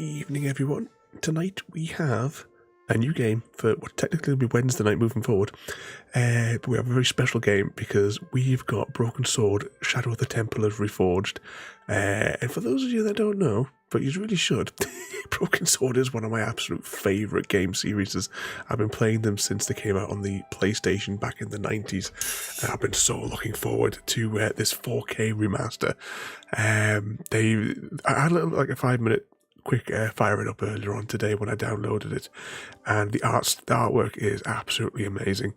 Evening, everyone. Tonight we have a new game for what technically will be Wednesday night moving forward. But we have a very special game because we've got Broken Sword, Shadow of the Templars Reforged. And for those of you that don't know, but you really should, Broken Sword is one of my absolute favourite game series. I've been playing them since they came out on the PlayStation back in the 90s. And I've been so looking forward to this 4K remaster. I had a 5-minute quick fire it up earlier on today when I downloaded it, and the artwork is absolutely amazing.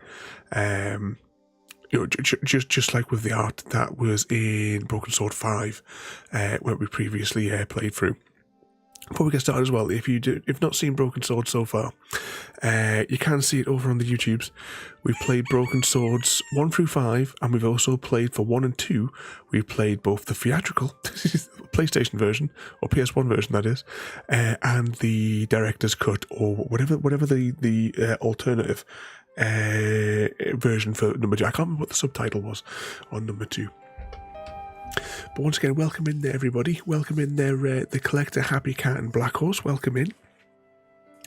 Just like with the art that was in Broken Sword 5, where we previously played through. Before we get started as well, if you've not seen Broken Sword so far, you can see it over on the YouTubes. We've played Broken Swords 1 through 5, and we've also played for 1 and 2. We've played both the theatrical PlayStation version, or PS1 version that is, and the director's cut, or whatever the alternative version for number 2. I can't remember what the subtitle was on number 2. But once again, welcome in there, everybody. Welcome in there, the Collector, Happy Cat, and Black Horse. Welcome in.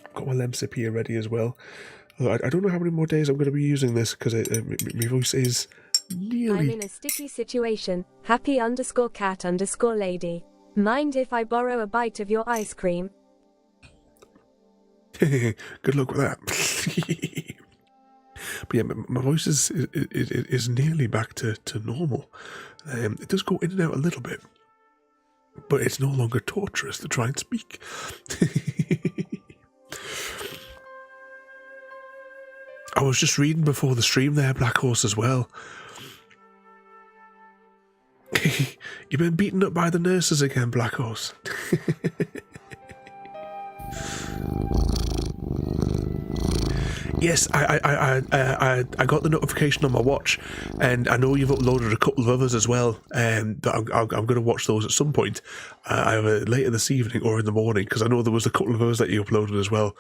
I've got my Lemsip here ready as well. I don't know how many more days I'm going to be using this because my voice is nearly... I'm in a sticky situation. Happy_cat_lady. Mind if I borrow a bite of your ice cream? Good luck with that. But yeah, my voice is nearly back to normal. It does go in and out a little bit, but it's no longer torturous to try and speak. I was just reading before the stream there, Black Horse, as well. You've been beaten up by the nurses again, Black Horse. Yes, I got the notification on my watch, and I know you've uploaded a couple of others as well. That I'm going to watch those at some point, either later this evening or in the morning, because I know there was a couple of others that you uploaded as well,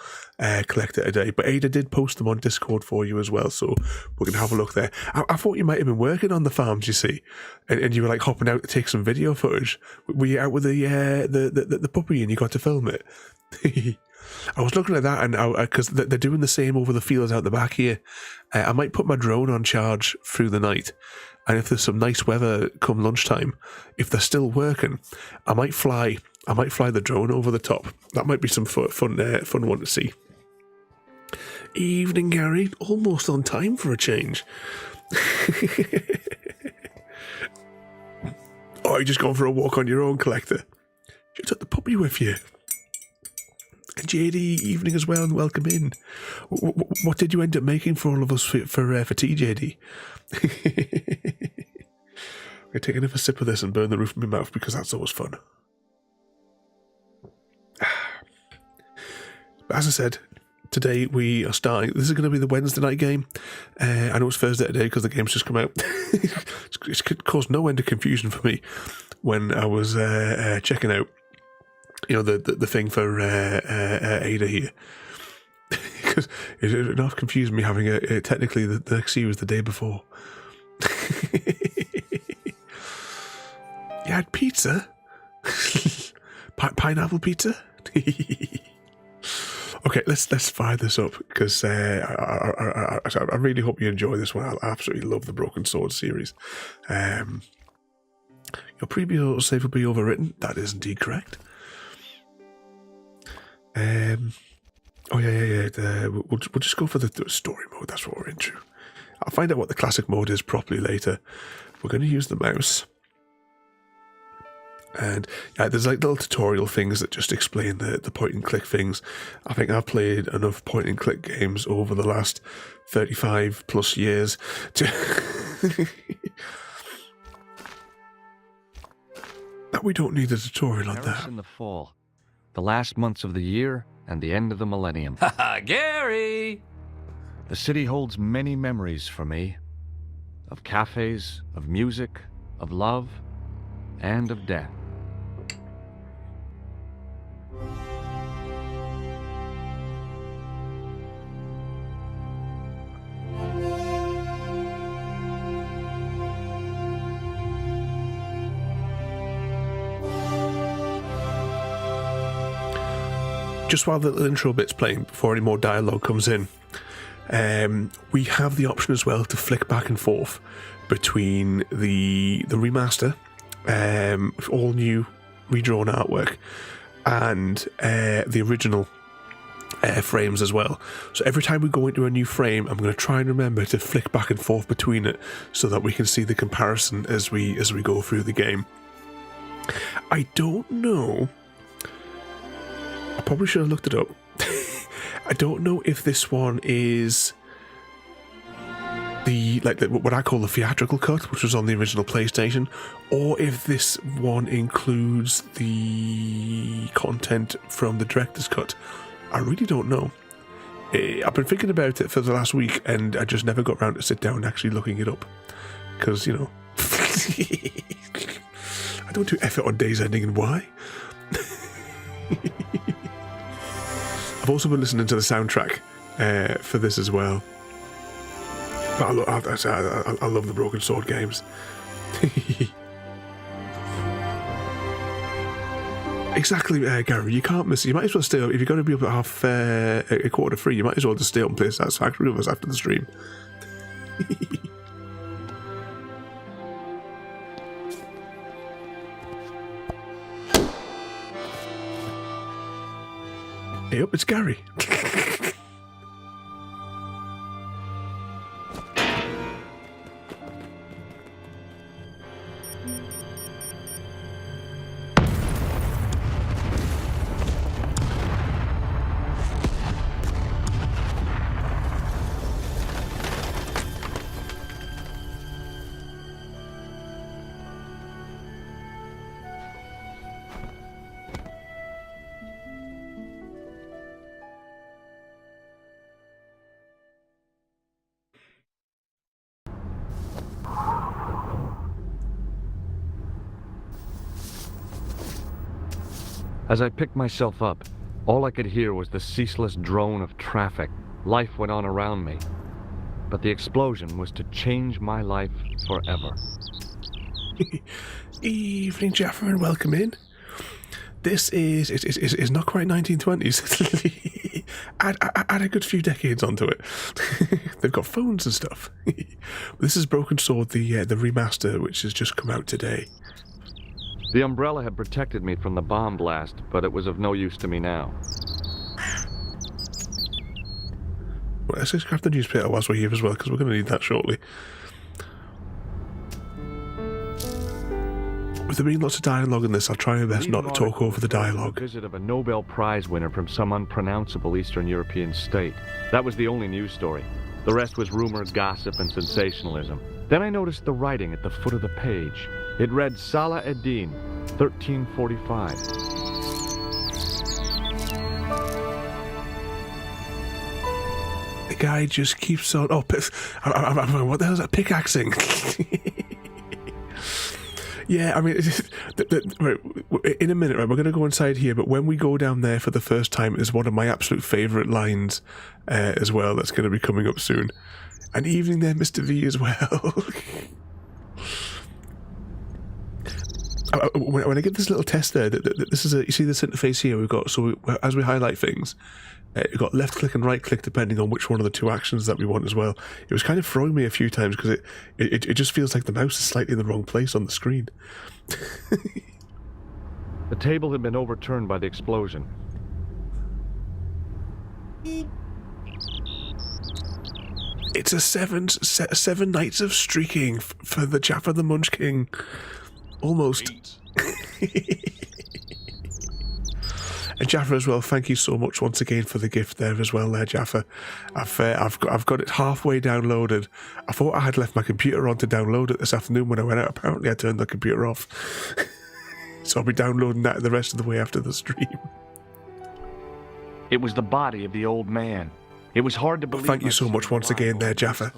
collected today. But Ada did post them on Discord for you as well, so we're going to have a look there. I thought you might have been working on the farms, you see, and you were like hopping out to take some video footage. Were you out with the puppy and you got to film it? I was looking at that, and because they're doing the same over the fields out the back here. I might put my drone on charge through the night, and if there's some nice weather come lunchtime, if they're still working, I might fly the drone over the top. That might be some fun one to see. Evening, Gary. Almost on time for a change. Oh, you're just going for a walk on your own, Collector. You took the puppy with you. And JD, evening as well, and welcome in. What did you end up making for all of us for tea, JD? I'm going to take another sip of this and burn the roof of my mouth because that's always fun. But as I said, today we are starting. This is going to be the Wednesday night game. I know it's Thursday today because the game's just come out. It's caused no end of confusion for me when I was checking out, the thing for Ada here. Because it enough confused me having technically the next series the day before. You had pizza? Pineapple pizza? Okay, let's fire this up because I really hope you enjoy this one. I absolutely love the Broken Sword series. Your previous save will be overwritten. That is indeed correct. We'll just go for the story mode. That's what we're into. I'll find out what the classic mode is properly later. We're going to use the mouse, and there's like little tutorial things that just explain the point and click things. I think I've played enough point and click games over the last 35 plus years to that we don't need a tutorial on that. In the fall. The last months of the year and the end of the millennium. Haha, Gary! The city holds many memories for me. Of cafes, of music, of love, and of death. just while the intro bit's playing, before any more dialogue comes in, we have the option as well to flick back and forth between the remaster, all new redrawn artwork, and the original frames as well. So every time we go into a new frame, I'm going to try and remember to flick back and forth between it so that we can see the comparison as we go through the game. I don't know. I probably should have looked it up. I don't know if this one is what I call the theatrical cut, which was on the original PlayStation, or if this one includes the content from the director's cut. I really don't know. I've been thinking about it for the last week, and I just never got around to sit down and actually looking it up. Because, you know, I don't do effort on days ending in Y. I've also been listening to the soundtrack for this as well. I love the Broken Sword games. Exactly, Gary. You can't miss it. You might as well stay up. If you're going to be up at a quarter to 3, you might as well just stay up and play Satisfactory with us after the stream. Hey up, it's Gary. As I picked myself up, all I could hear was the ceaseless drone of traffic. Life went on around me. But the explosion was to change my life forever. Evening, Jaffa, and welcome in. This is not quite 1920s. Add a good few decades onto it. They've got phones and stuff. This is Broken Sword, the remaster, which has just come out today. The umbrella had protected me from the bomb blast, but it was of no use to me now. Well, let's just grab the newspaper whilst we're here as well, because we're going to need that shortly. With there being lots of dialogue in this, I'll try my best not to talk over the dialogue. The visit of a Nobel Prize winner from some unpronounceable Eastern European state. That was the only news story. The rest was rumor, gossip, and sensationalism. Then I noticed the writing at the foot of the page. It read Salah ad-Din, 1345. The guy just keeps on... Oh, what the hell is that pickaxing? Yeah, I mean, right, in a minute, right, we're going to go inside here, but when we go down there for the first time is one of my absolute favourite lines as well that's going to be coming up soon. And evening there, Mr. V as well. When I get this little test there, this is you see this interface here we've got, so as we highlight things, we've got left click and right click depending on which one of the two actions that we want as well. It was kind of throwing me a few times because it just feels like the mouse is slightly in the wrong place on the screen. The table had been overturned by the explosion. It's a seven nights of streaking for the Jaffa the Munch King. Almost. And Jaffa as well, thank you so much once again for the gift there as well, Jaffa. I've got it halfway downloaded. I thought I had left my computer on to download it this afternoon when I went out. Apparently I turned the computer off. So I'll be downloading that the rest of the way after the stream. It was the body of the old man. It was hard to believe. Thank you so much once again there, Jaffa.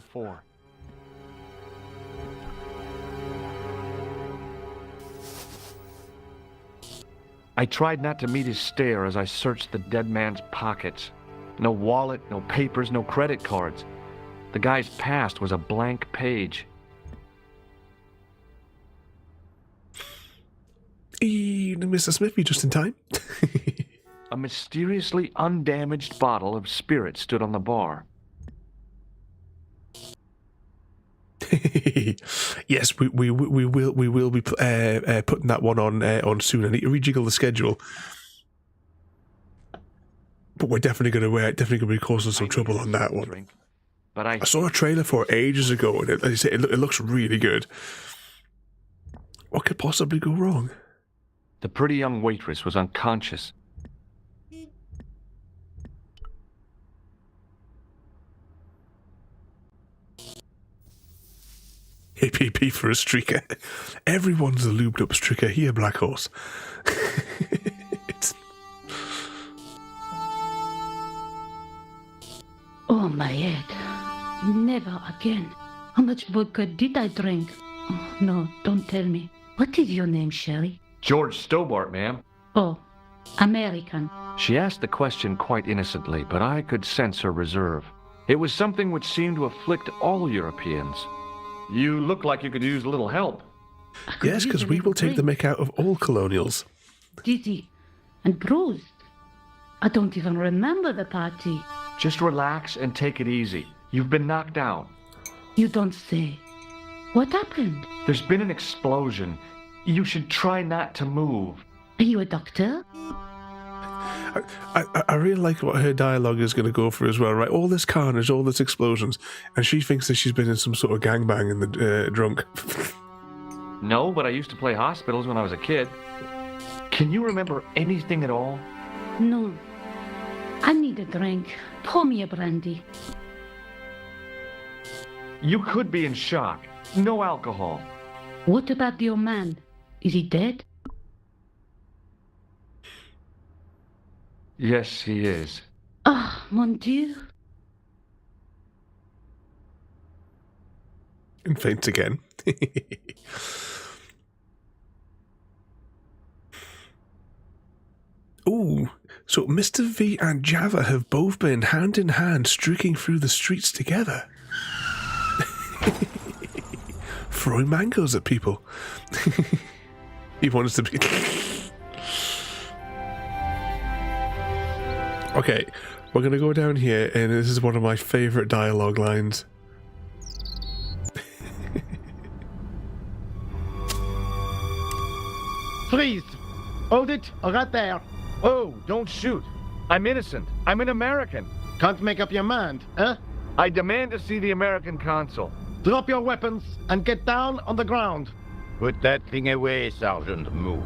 I tried not to meet his stare as I searched the dead man's pockets. No wallet, no papers, no credit cards. The guy's past was a blank page. Mr. Smith, you just in time. A mysteriously undamaged bottle of spirit stood on the bar. Yes, we will be putting that one on soon. I need to rejiggle the schedule, but we're definitely going to be causing some trouble on that one. Drink, but I saw a trailer for it ages ago, and it looks really good. What could possibly go wrong? The pretty young waitress was unconscious. APP for a streaker. Everyone's a lubed up streaker here, Black Horse. Oh, my head. Never again. How much vodka did I drink? Oh, no, don't tell me. What is your name, Sherry? George Stobbart, ma'am. Oh, American. She asked the question quite innocently, but I could sense her reserve. It was something which seemed to afflict all Europeans. You look like you could use a little help. Yes, because we will take the mick out of all colonials. Dizzy and bruised. I don't even remember the party. Just relax and take it easy. You've been knocked down. You don't say. What happened? There's been an explosion. You should try not to move. Are you a doctor? I really like what her dialogue is going to go for as well, right? All this carnage, all this explosions, and she thinks that she's been in some sort of gangbang in the drunk. No, but I used to play hospitals when I was a kid. Can you remember anything at all? No. I need a drink. Pour me a brandy. You could be in shock. No alcohol. What about your man? Is he dead? Yes, he is. Ah, mon Dieu. And faints again. Ooh, so Mr. V and Java have both been hand in hand streaking through the streets together. Throwing mangoes at people. He wants to be... Okay, we're going to go down here, and this is one of my favourite dialogue lines. Freeze! Hold it, right there. Oh, don't shoot. I'm innocent. I'm an American. Can't make up your mind, huh? I demand to see the American consul. Drop your weapons and get down on the ground. Put that thing away, Sergeant Moo.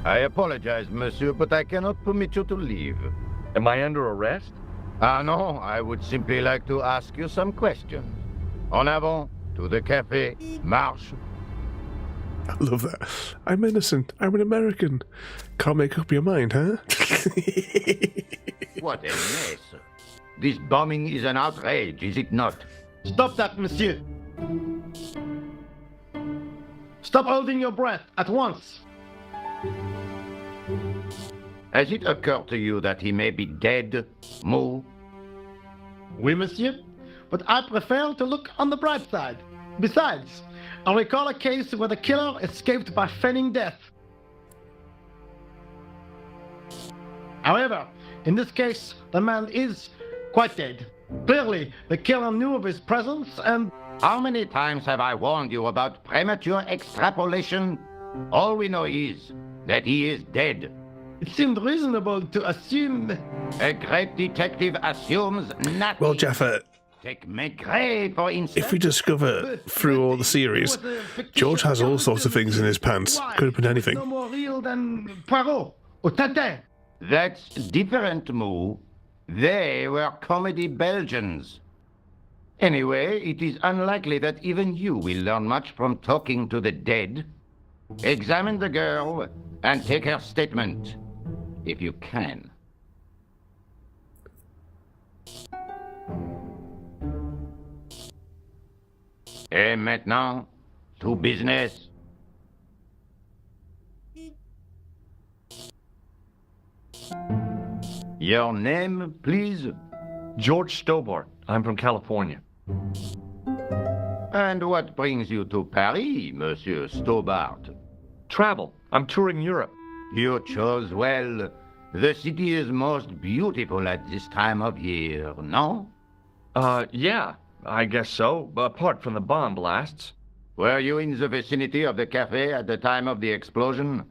I apologize, monsieur, but I cannot permit you to leave. Am I under arrest? Ah, no, I would simply like to ask you some questions. En avant, to the café, marche. I love that. I'm innocent. I'm an American. Can't make up your mind, huh? What a mess. This bombing is an outrage, is it not? Stop that, monsieur. Stop holding your breath at once. Has it occurred to you that he may be dead, Moo? Oui, monsieur. But I prefer to look on the bright side. Besides, I recall a case where the killer escaped by feigning death. However, in this case, the man is quite dead. Clearly, the killer knew of his presence and... How many times have I warned you about premature extrapolation? All we know is that he is dead. It seemed reasonable to assume... A great detective assumes nothing. Well, Jaffa, Take Maigret, for instance. if we discover through all the series, George has all sorts of things in his pants. Could have been anything. No more real than Poirot or Tatin. That's different, Moo. They were comedy Belgians. Anyway, it is unlikely that even you will learn much from talking to the dead. Examine the girl and take her statement, if you can. Et maintenant, to business. Your name, please? George Stobbart. I'm from California. And what brings you to Paris, Monsieur Stobbart? Travel. I'm touring Europe. You chose well. The city is most beautiful at this time of year, no? Yeah, I guess so, apart from the bomb blasts. Were you in the vicinity of the cafe at the time of the explosion?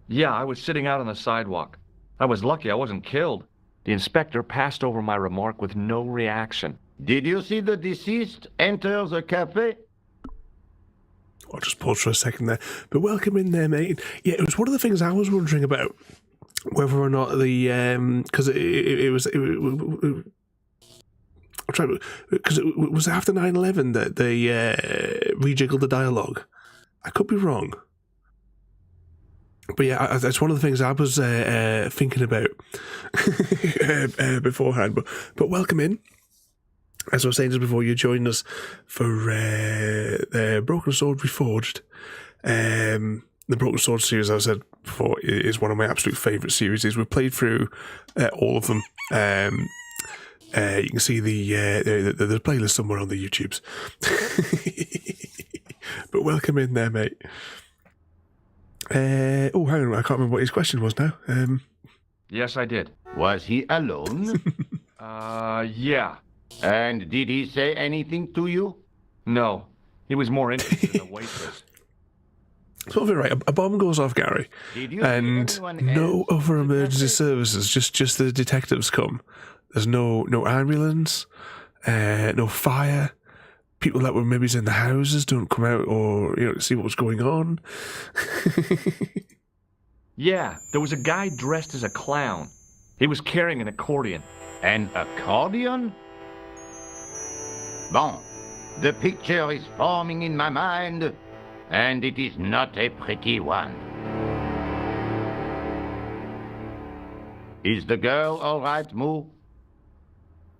Yeah, I was sitting out on the sidewalk. I was lucky I wasn't killed. The inspector passed over my remark with no reaction. Did you see the deceased enter the cafe? I'll just pause for a second there. But welcome in there, mate. Yeah, it was one of the things I was wondering about, whether or not the because it was I'm trying because it was after 9/11 that they rejiggled the dialogue. I could be wrong, but yeah, that's one of the things I was thinking about beforehand. But welcome in. As I was saying just before, you joined us for Broken Sword Reforged. The Broken Sword series, as I said before, is one of my absolute favourite series. We've played through all of them. You can see the playlist somewhere on the YouTubes. But welcome in there, mate. Hang on, I can't remember what his question was now. Yes, I did. Was he alone? Yeah. And did he say anything to you? No, he was more interested in the waitress. Sort of right. A bomb goes off, Gary, Did you and see anyone no else other in the emergency cafe? services. Just the detectives come. There's no ambulance, no fire. People that were maybe in the houses don't come out or to see what was going on. Yeah, there was a guy dressed as a clown. He was carrying an accordion. An accordion? Bon, the picture is forming in my mind, and it is not a pretty one. Is the girl all right, Moo?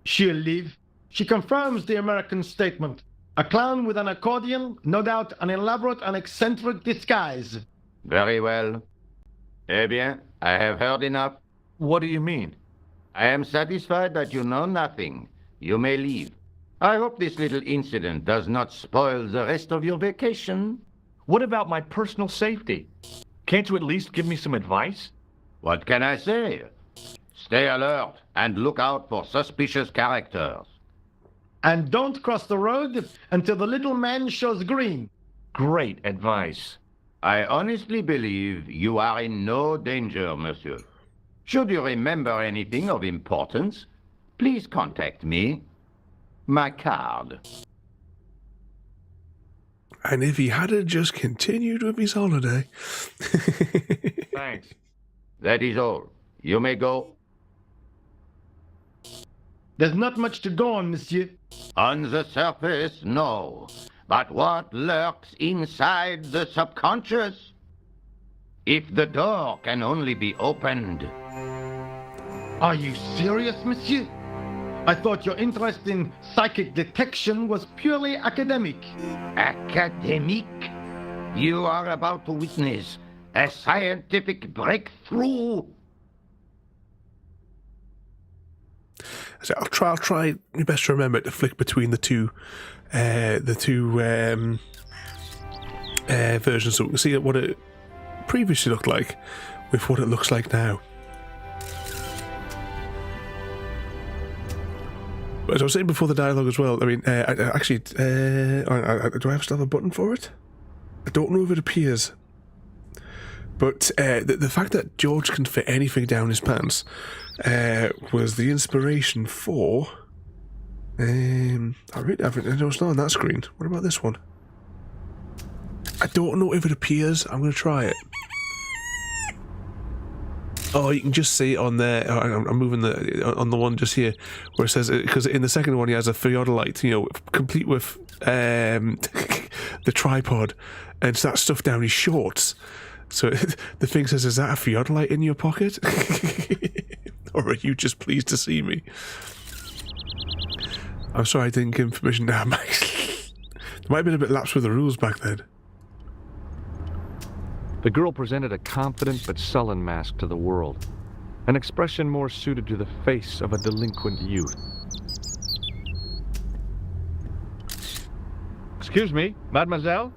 She'll leave. She confirms the American statement. A clown with an accordion, no doubt an elaborate and eccentric disguise. Very well. Eh bien, I have heard enough. What do you mean? I am satisfied that you know nothing. You may leave. I hope this little incident does not spoil the rest of your vacation. What about my personal safety? Can't you at least give me some advice? What can I say? Stay alert and look out for suspicious characters. And don't cross the road until the little man shows green. Great advice. I honestly believe you are in no danger, monsieur. Should you remember anything of importance, please contact me. My card. And if he had just continued with his holiday. Thanks. That is all. You may go. There's not much to go on, monsieur. On the surface, no. But what lurks inside the subconscious? If the door can only be opened. Are you serious, monsieur? I thought your interest in psychic detection was purely academic. Academic? You are about to witness a scientific breakthrough. So I'll try my best to remember to flick between the two versions so we can see what it previously looked like with what it looks like now. But as I was saying before the dialogue as well, I mean, do I still have a button for it? I don't know if it appears. But the fact that George can fit anything down his pants was the inspiration for... no, it's not on that screen. What about this one? I don't know if it appears. I'm going to try it. Oh, you can just see it on there. I'm moving on the one just here where it says, because in the second one he has a theodolite, complete with the tripod, and it's that stuff down his shorts. So the thing says, "Is that a theodolite in your pocket?" Or are you just pleased to see me? I'm sorry I didn't give him permission now, Max. There might have been a bit lapse with the rules back then. The girl presented a confident but sullen mask to the world, an expression more suited to the face of a delinquent youth. Excuse me, mademoiselle?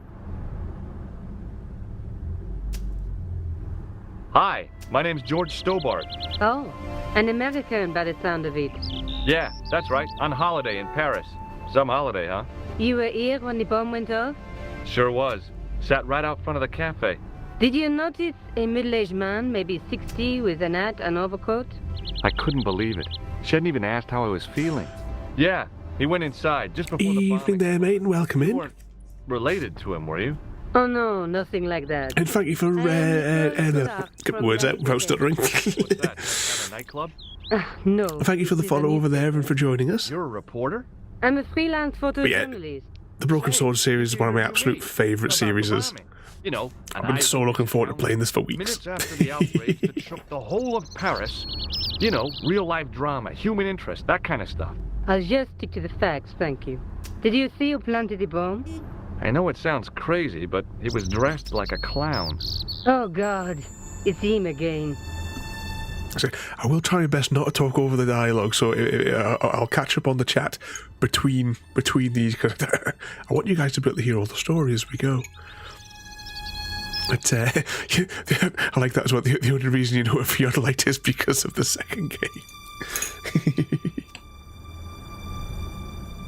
Hi, My name's George Stobbart. Oh, an American by the sound of it. Yeah, that's right. On holiday in Paris. Some holiday, huh? You were here when the bomb went off? Sure was. Sat right out front of the cafe. Did you notice a middle-aged man, maybe 60, with an hat and overcoat? I couldn't believe it. She hadn't even asked how I was feeling. Yeah, he went inside just before the Evening bombing. there, mate, and welcome You in. weren't related to him, were you? Oh no, nothing like that. And thank you for get my words out without stuttering. What's that? At a nightclub? No. Thank you for the this is follow a over there and newspaper. for joining us. You're a reporter? I'm a freelance yeah, photojournalist. The Broken Sword series is one of my absolute favourite series. You know, I've been so looking forward to playing this for weeks. Minutes after the outrage that shook the whole of Paris. You know, real-life drama, human interest, that kind of stuff. I'll just stick to the facts, thank you. Did you see who planted the bomb? I know it sounds crazy, but he was dressed like a clown. Oh God, it's him again. So I will try my best not to talk over the dialogue, so I'll catch up on the chat between these, because I want you guys to be able to hear all the story as we go. But I like that as well. The only reason you know a Theodolite is because of the second game.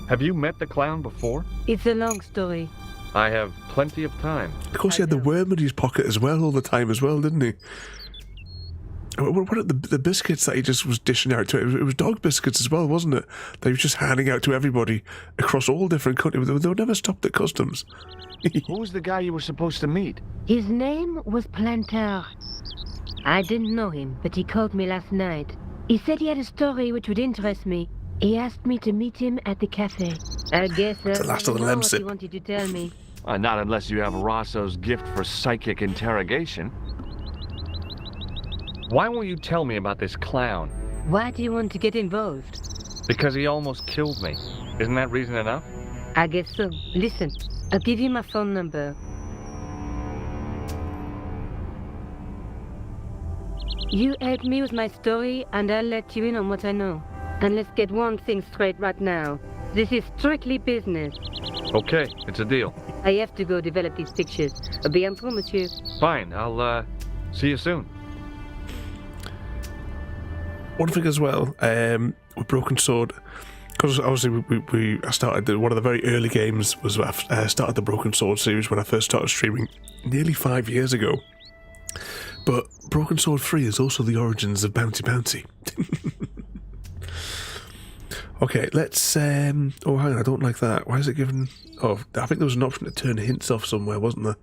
Have you met the clown before? It's a long story. I have plenty of time. Of course, he had the worm in his pocket as well all the time as well, didn't he? What are the biscuits that he just was dishing out to? It was dog biscuits as well, wasn't it? They were just handing out to everybody across all different countries. They were never stopped at customs. Who was the guy you were supposed to meet? His name was Planter. I didn't know him, but he called me last night. He said he had a story which would interest me. He asked me to meet him at the cafe. I guess that's the last of the what lamb sip. he wanted to tell me. Not unless you have Rosso's gift for psychic interrogation. Why won't you tell me about this clown? Why do you want to get involved? Because he almost killed me. Isn't that reason enough? I guess so. Listen, I'll give you my phone number. You help me with my story, and I'll let you in on what I know. And let's get one thing straight right now. This is strictly business. Okay, it's a deal. I have to go develop these pictures. A bientôt, monsieur. Fine, I'll see you soon. One thing as well, with Broken Sword, because obviously I started one of the very early games was I started the Broken Sword series when I first started streaming nearly 5 years ago. But Broken Sword 3 is also the origins of Bounty Bounty. Okay, let's... oh, hang on, I don't like that. Why is it given... Oh, I think there was an option to turn hints off somewhere, wasn't there?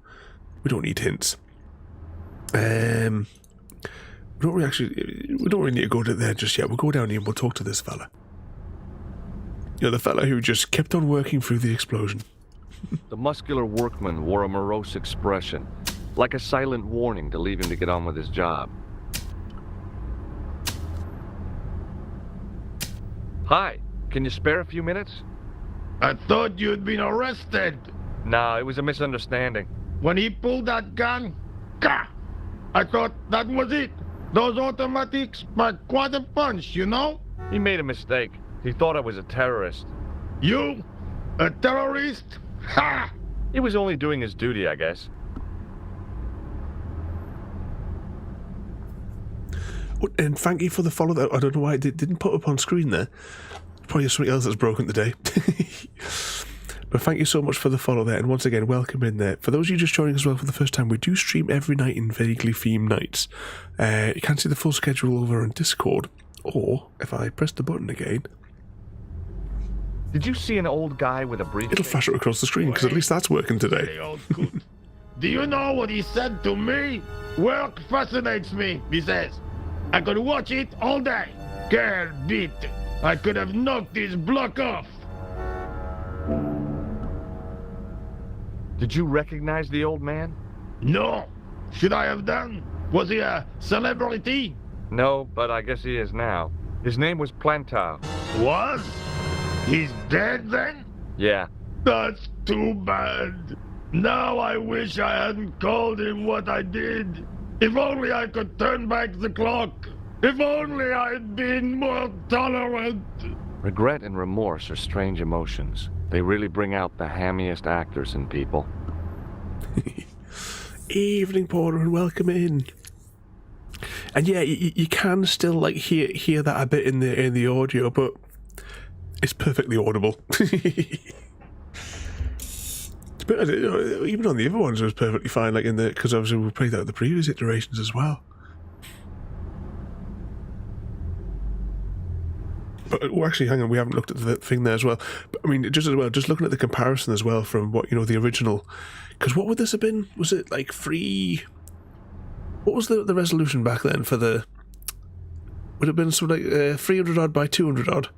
We don't need hints. We don't really need to go to there just yet. We'll go down here and we'll talk to this fella. You know, the fella who just kept on working through the explosion. The muscular workman wore a morose expression, like a silent warning to leave him to get on with his job. Hi, can you spare a few minutes? I thought you'd been arrested. No, it was a misunderstanding. When he pulled that gun, gah! I thought that was it. Those automatics pack quite a punch, you know? He made a mistake. He thought I was a terrorist. You? A terrorist? Ha! He was only doing his duty, I guess. And thank you for the follow. I don't know why it didn't put up on screen there. Probably something else that's broken today. But thank you so much for the follow there. And once again, welcome in there. For those of you just joining as well for the first time, we do stream every night in vaguely themed nights. You can see the full schedule over on Discord. Or, if I press the button again... Did you see an old guy with a briefcase? It'll flash it across the screen, because at least that's working today. Hey, old coot. Do you know what he said to me? Work fascinates me, he says. I could watch it all day. Quel beat. I could have knocked his block off. Did you recognize the old man? No. Should I have done? Was he a celebrity? No, but I guess he is now. His name was Plantar. Was? He's dead then? Yeah. That's too bad. Now I wish I hadn't called him what I did. If only I could turn back the clock. If only I'd been more tolerant. Regret and remorse are strange emotions. They really bring out the hammiest actors in people. Evening, Porter, and welcome in. And yeah, you can still like hear that a bit in the audio, but it's perfectly audible. But even on the other ones, it was perfectly fine. Like because obviously we played that at the previous iterations as well. But actually, hang on, we haven't looked at the thing there as well. But I mean, just looking at the comparison as well from what the original. Because what would this have been? Was it like free? What was the resolution back then for the? Would it have been something like 300 odd by 200 odd?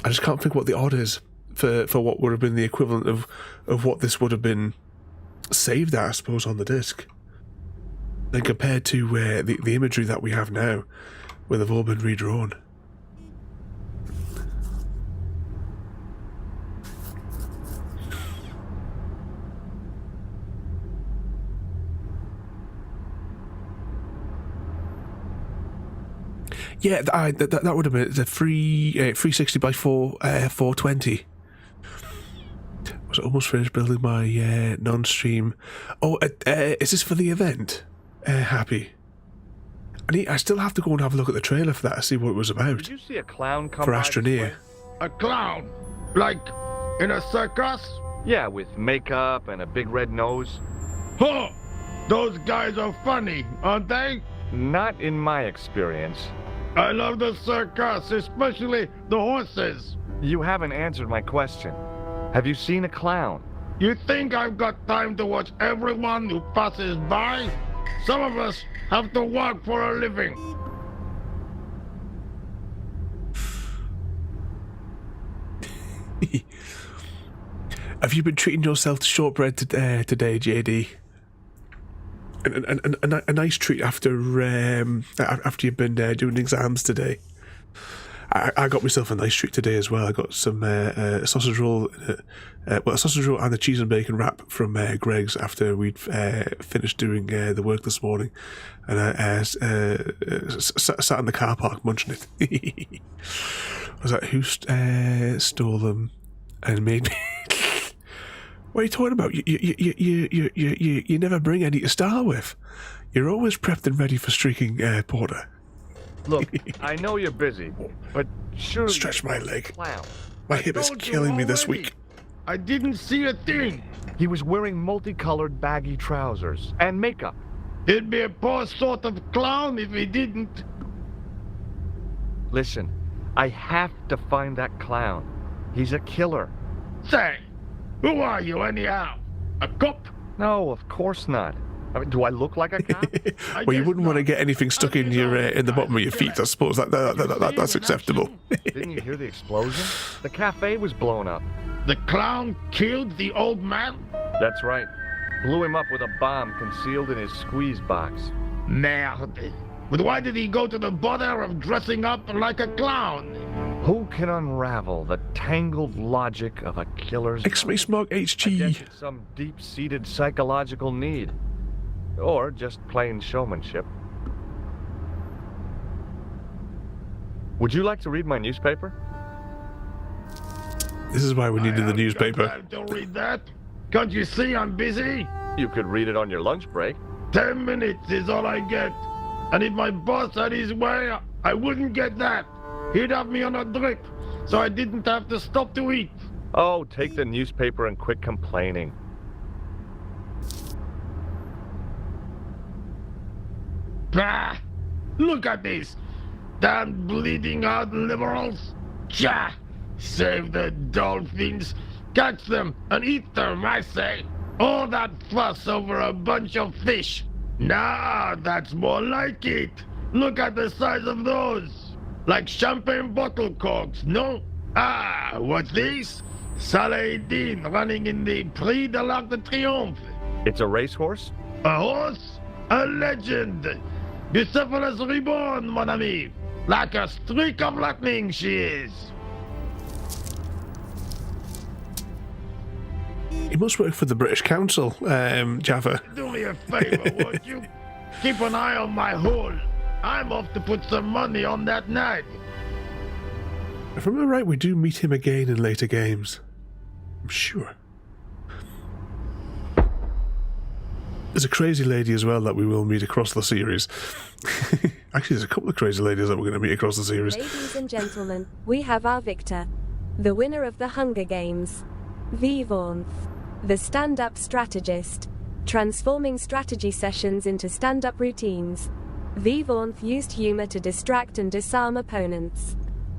I just can't think what the odd is for what would have been the equivalent of what this would have been saved at, I suppose, on the disc. Then compared to the imagery that we have now, where they've all been redrawn. Yeah, that would have been the 360 by 420. Was almost finished building my non-stream. Oh, is this for the event? Happy. I still have to go and have a look at the trailer for that to see what it was about. Did you see a clown come for by this Astroneer. way? A clown? Like in a circus? Yeah, with makeup and a big red nose. Huh! Those guys are funny, aren't they? Not in my experience. I love the circus, especially the horses. You haven't answered my question. Have you seen a clown? You think I've got time to watch everyone who passes by? Some of us have to work for a living. Have you been treating yourself to shortbread today, JD? A nice treat after you've been doing exams today. I got myself a nice treat today as well. I got some sausage roll, a sausage roll and a cheese and bacon wrap from Greg's after we'd finished doing the work this morning, and I sat in the car park munching it. I was like, who stole them and made me? What are you talking about? You never bring any to start with. You're always prepped and ready for streaking porter. Look, I know you're busy, but surely... Stretch my leg. Clown. My hip is killing me this week. I didn't see a thing. He was wearing multicolored baggy trousers and makeup. He'd be a poor sort of clown if he didn't. Listen, I have to find that clown. He's a killer. Say, who are you anyhow? A cop? No, of course not. I mean, do I look like a cop? Well, you wouldn't want to get anything stuck in your in the bottom of your feet. I suppose that's acceptable. Didn't you hear the explosion? The cafe was blown up. The clown killed the old man? That's right. Blew him up with a bomb concealed in his squeeze box. Merde. But why did he go to the bother of dressing up like a clown? Who can unravel the tangled logic of a killer's... Smog I guess HG. it's some deep-seated psychological need. Or just plain showmanship. Would you like to read my newspaper? This is why we needed the newspaper. I don't read that. Can't you see I'm busy? You could read it on your lunch break. 10 minutes is all I get. And if my boss had his way, I wouldn't get that. He'd have me on a drip, so I didn't have to stop to eat. Oh, take the newspaper and quit complaining. Bah! Look at this! Damn bleeding out liberals! Cha! Save the dolphins! Catch them and eat them, I say! All that fuss over a bunch of fish! Nah, that's more like it! Look at the size of those! Like champagne bottle corks, no? Ah, what's this? Saladin running in the Prix de l'Arc de Triomphe! It's a racehorse? A horse? A legend! Bucephalus reborn, mon ami! Like a streak of lightning she is! He must work for the British Council, Jaffa. Do me a favor, won't you? Keep an eye on my hole. I'm off to put some money on that nag. If I remember right, we do meet him again in later games. I'm sure. There's a crazy lady as well that we will meet across the series. Actually, there's a couple of crazy ladies that we're going to meet across the series. Ladies and gentlemen, we have our victor. The winner of the Hunger Games. Vivornth. The stand-up strategist. Transforming strategy sessions into stand-up routines. Vivornth used humor to distract and disarm opponents.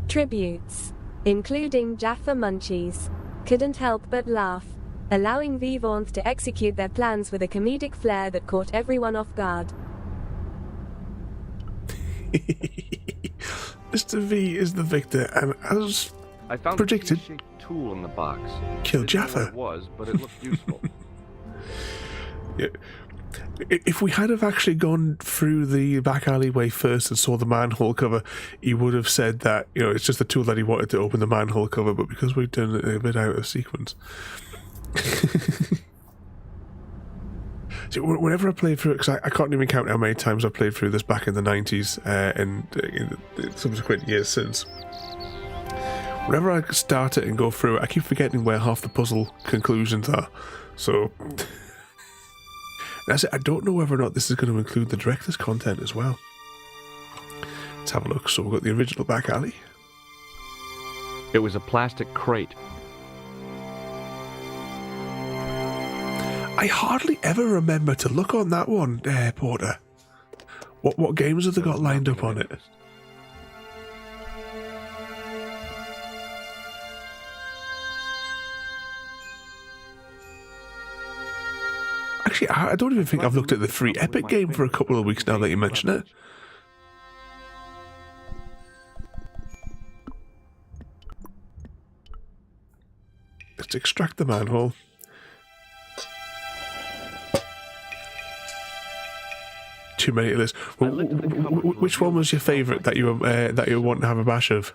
Tributes, including Jaffa Munchies, couldn't help but laugh, allowing Vivornth to execute their plans with a comedic flair that caught everyone off guard. Mr. V is the victor, and as I found predicted, a T-shaped tool in the box. killed Didn't know Jaffa. what it was, but it looked useful. Yeah. If we had have actually gone through the back alleyway first and saw the manhole cover, he would have said that, you know, it's just a tool that he wanted to open the manhole cover, but because we've done it a bit out of sequence. So whenever I played through it, because I can't even count how many times I played through this back in the 90s and in the subsequent years since. Whenever I start it and go through it, I keep forgetting where half the puzzle conclusions are. So, that's it. I don't know whether or not this is going to include the director's content as well. Let's have a look. So we've got the original back alley. It was a plastic crate. I hardly ever remember to look on that one, Porter. What games have they got lined up on it? Actually, I don't even think I've looked at the free Epic game for a couple of weeks now that you mention it. Let's extract the manhole. Too many of this. Which one was your favourite that you want to have a bash of?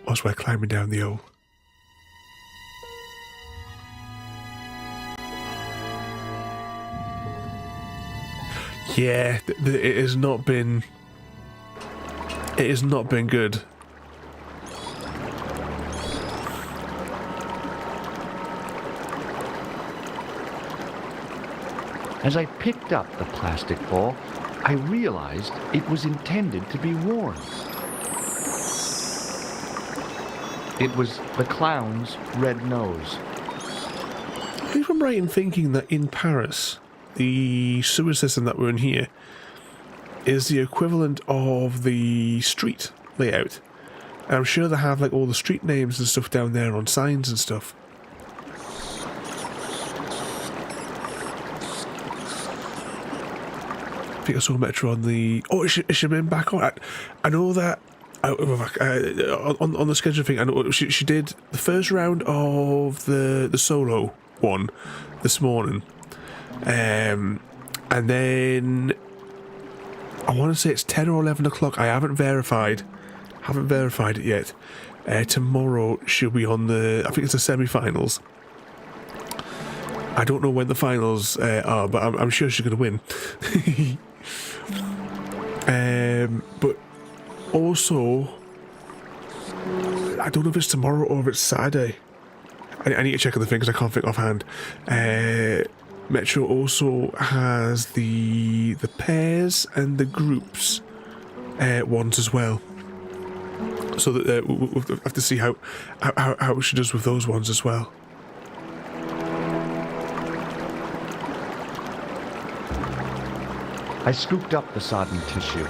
Whilst we're climbing down the hole. Yeah, it has not been. It has not been good. As I picked up the plastic ball, I realized it was intended to be worn. It was the clown's red nose. I think I'm right in thinking that in Paris, the sewer system that we're in here is the equivalent of the street layout. And I'm sure they have like all the street names and stuff down there on signs and stuff. I think I saw Metro on the... Oh, it should have been back on. I know that... on the schedule thing, I know she did the first round of the solo one this morning. And then... I want to say it's 10 or 11 o'clock. I haven't verified it yet. Tomorrow she'll be on the... I think it's the semi-finals. I don't know when the finals are, but I'm sure she's going to win. But also, I don't know if it's tomorrow or if it's Saturday. I need to check on the thing because I can't think offhand. Metro also has the pairs and the groups ones as well. So that we'll have to see how she does with those ones as well. I scooped up the sodden tissue.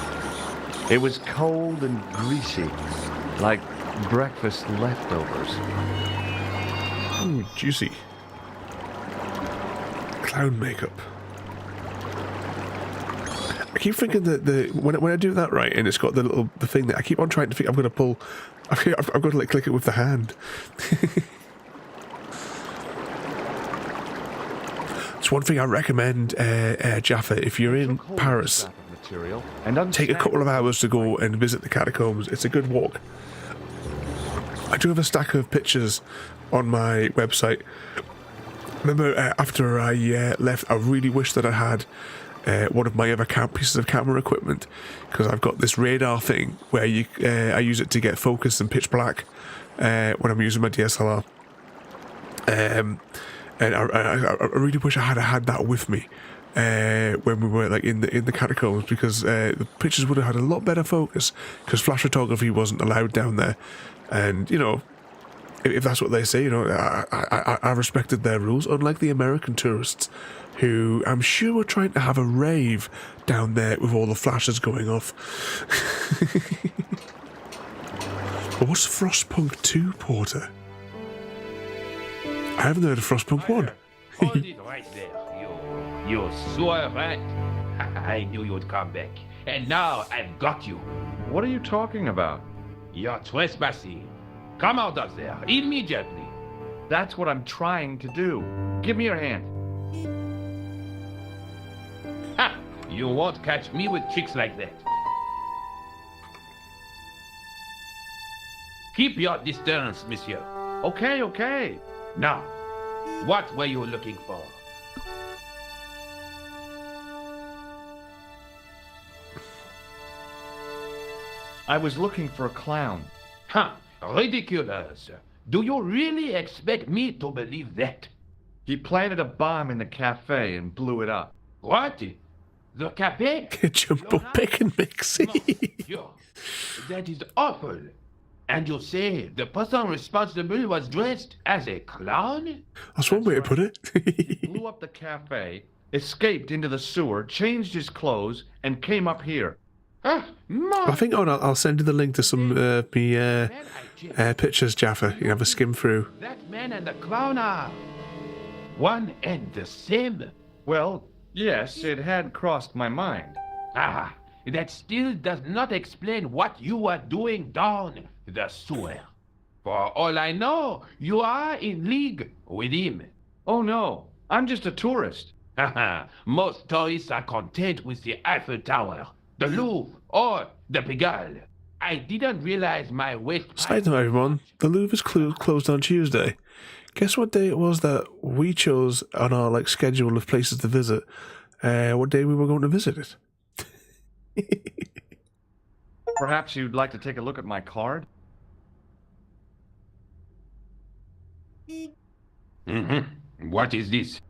It was cold and greasy, like breakfast leftovers. Ooh, juicy. Clown makeup. I keep thinking that when I do that right, and it's got the thing that I keep on trying to think I'm going to pull. I've got to like click it with the hand. It's one thing I recommend, Jaffa, if you're in Paris, take a couple of hours to go and visit the catacombs. It's a good walk. I do have a stack of pictures on my website. Remember, after I left, I really wish that I had one of my other pieces of camera equipment, because I've got this radar thing where I use it to get focus and pitch black when I'm using my DSLR. and I really wish I had that with me when we were like in the catacombs, because the pictures would have had a lot better focus, because flash photography wasn't allowed down there. And you know, if that's what they say, you know, I respected their rules, unlike the American tourists, who I'm sure were trying to have a rave down there with all the flashes going off. But what's Frostpunk 2, Porter? I haven't heard of Frostpunk 1. Hold it right there, you sore rat. I knew you'd come back, and now I've got you. What are you talking about? You're trespassing. Come out of there, immediately. That's what I'm trying to do. Give me your hand. Ha! You won't catch me with tricks like that. Keep your distance, monsieur. Okay, okay. Now, what were you looking for? I was looking for a clown. Huh, ridiculous. Do you really expect me to believe that? He planted a bomb in the cafe and blew it up. What? The cafe? Jumbo pick and mix. Monsieur, that is awful. And you say the person responsible was dressed as a clown? That's one way to put it. He blew up the cafe, escaped into the sewer, changed his clothes, and came up here. I think I'll send you the link to some pictures, Jaffa. You can have a skim through. That man and the clown are one and the same. Well, yes, it had crossed my mind. Ah, that still does not explain what you were doing down the sewer. For all I know, you are in league with him. Oh no, I'm just a tourist. Haha, most tourists are content with the Eiffel Tower, the Louvre, or the Pigalle. I didn't realize my waste. Side note, everyone, the Louvre is closed on Tuesday. Guess what day it was that we chose on our schedule of places to visit? What day we were going to visit it? Perhaps you'd like to take a look at my card? What is this?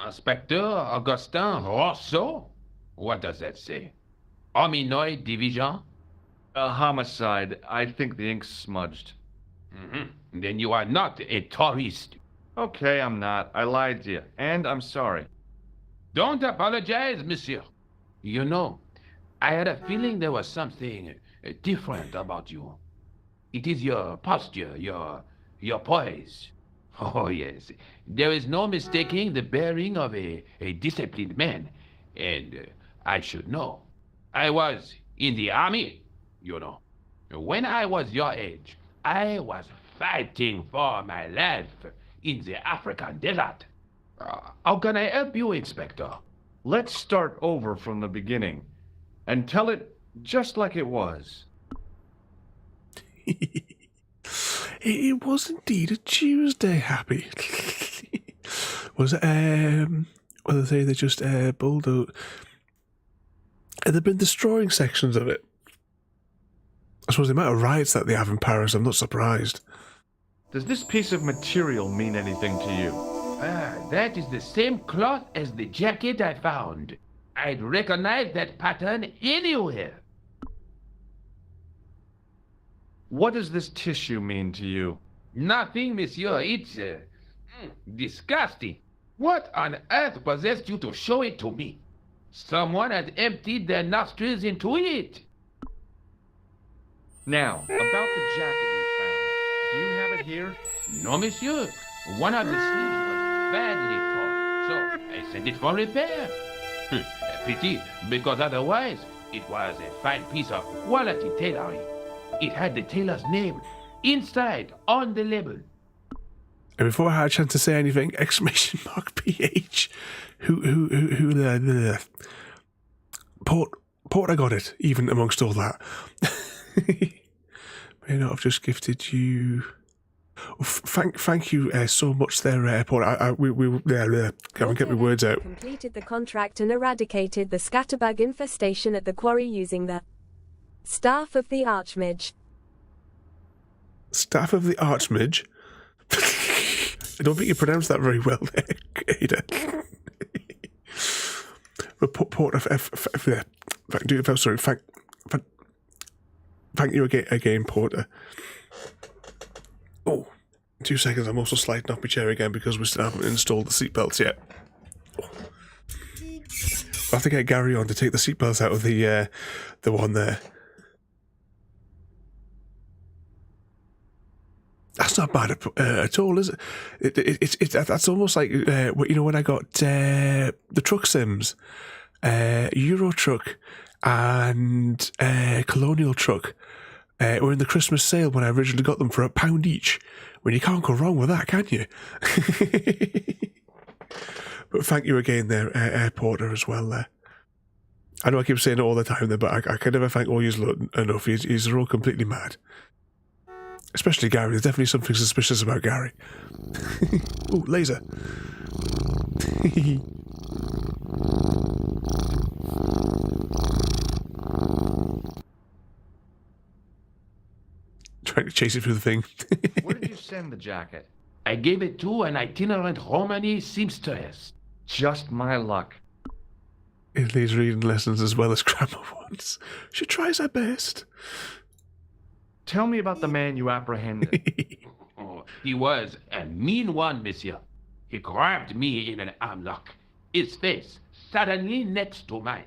Inspector Augustin Rousseau? What does that say? Hominoid Division? A homicide. I think the ink's smudged. Then you are not a tourist. Okay, I'm not. I lied to you, and I'm sorry. Don't apologize, monsieur. You know, I had a feeling there was something different about you. It is your posture, your poise. Oh, yes. There is no mistaking the bearing of a disciplined man. And I should know. I was in the army, you know. When I was your age, I was fighting for my life in the African desert. How can I help you, Inspector? Let's start over from the beginning and tell it just like it was. It was indeed a Tuesday, Happy. Was it, well, they say they just bulldozed. They've been destroying sections of it. I suppose the amount of riots that they have in Paris, I'm not surprised. Does this piece of material mean anything to you? That is the same cloth as the jacket I found. I'd recognize that pattern anywhere. What does this tissue mean to you? Nothing, monsieur. It's disgusting. What on earth possessed you to show it to me? Someone has emptied their nostrils into it. Now, about the jacket you found. Do you have it here? No, monsieur. One of the sleeves was badly torn, so I sent it for repair. A pity, because otherwise it was a fine piece of quality tailoring. It had the tailor's name inside on the label. And before I had a chance to say anything, exclamation mark PH. Port, I got it, even amongst all that. May not have just gifted you. Thank you so much there, Port. Can't get my words out. Completed the contract and eradicated the scatterbug infestation at the quarry using the Staff of the Archmage. Staff of the Archmage? don't think you pronounced that very well there, Ada. But Porter, thank you again, Porter. Oh, 2 seconds. I'm also sliding off my chair again because we still haven't installed the seatbelts yet. I'll have to get Gary on to take the seatbelts out of the one there. That's not bad at all, is it? That's almost like when I got the truck sims, Euro Truck and Colonial Truck were in the Christmas sale when I originally got them for £1 each. When you can't go wrong with that, can you? But thank you again there, Porter, as well. I know I keep saying it all the time there, but I can never thank all you enough. He's all completely mad. Especially Gary. There's definitely something suspicious about Gary. Ooh, laser. Trying to chase it through the thing. Where did you send the jacket? I gave it to an itinerant Romani seamstress. Just my luck. In these reading lessons as well as grammar ones. She tries her best. Tell me about the man you apprehended. Oh, he was a mean one, monsieur. He grabbed me in an armlock. His face suddenly next to mine.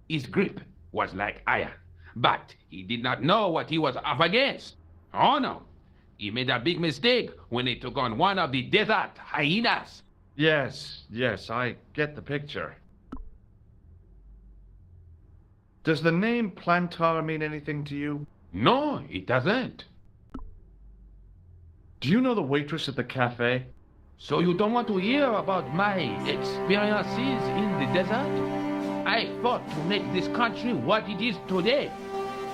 His grip was like iron, but he did not know what he was up against. Oh no, he made a big mistake when he took on one of the desert hyenas. Yes, I get the picture. Does the name Plantar mean anything to you? No, it doesn't. Do you know the waitress at the cafe? So you don't want to hear about my experiences in the desert? I fought to make this country what it is today.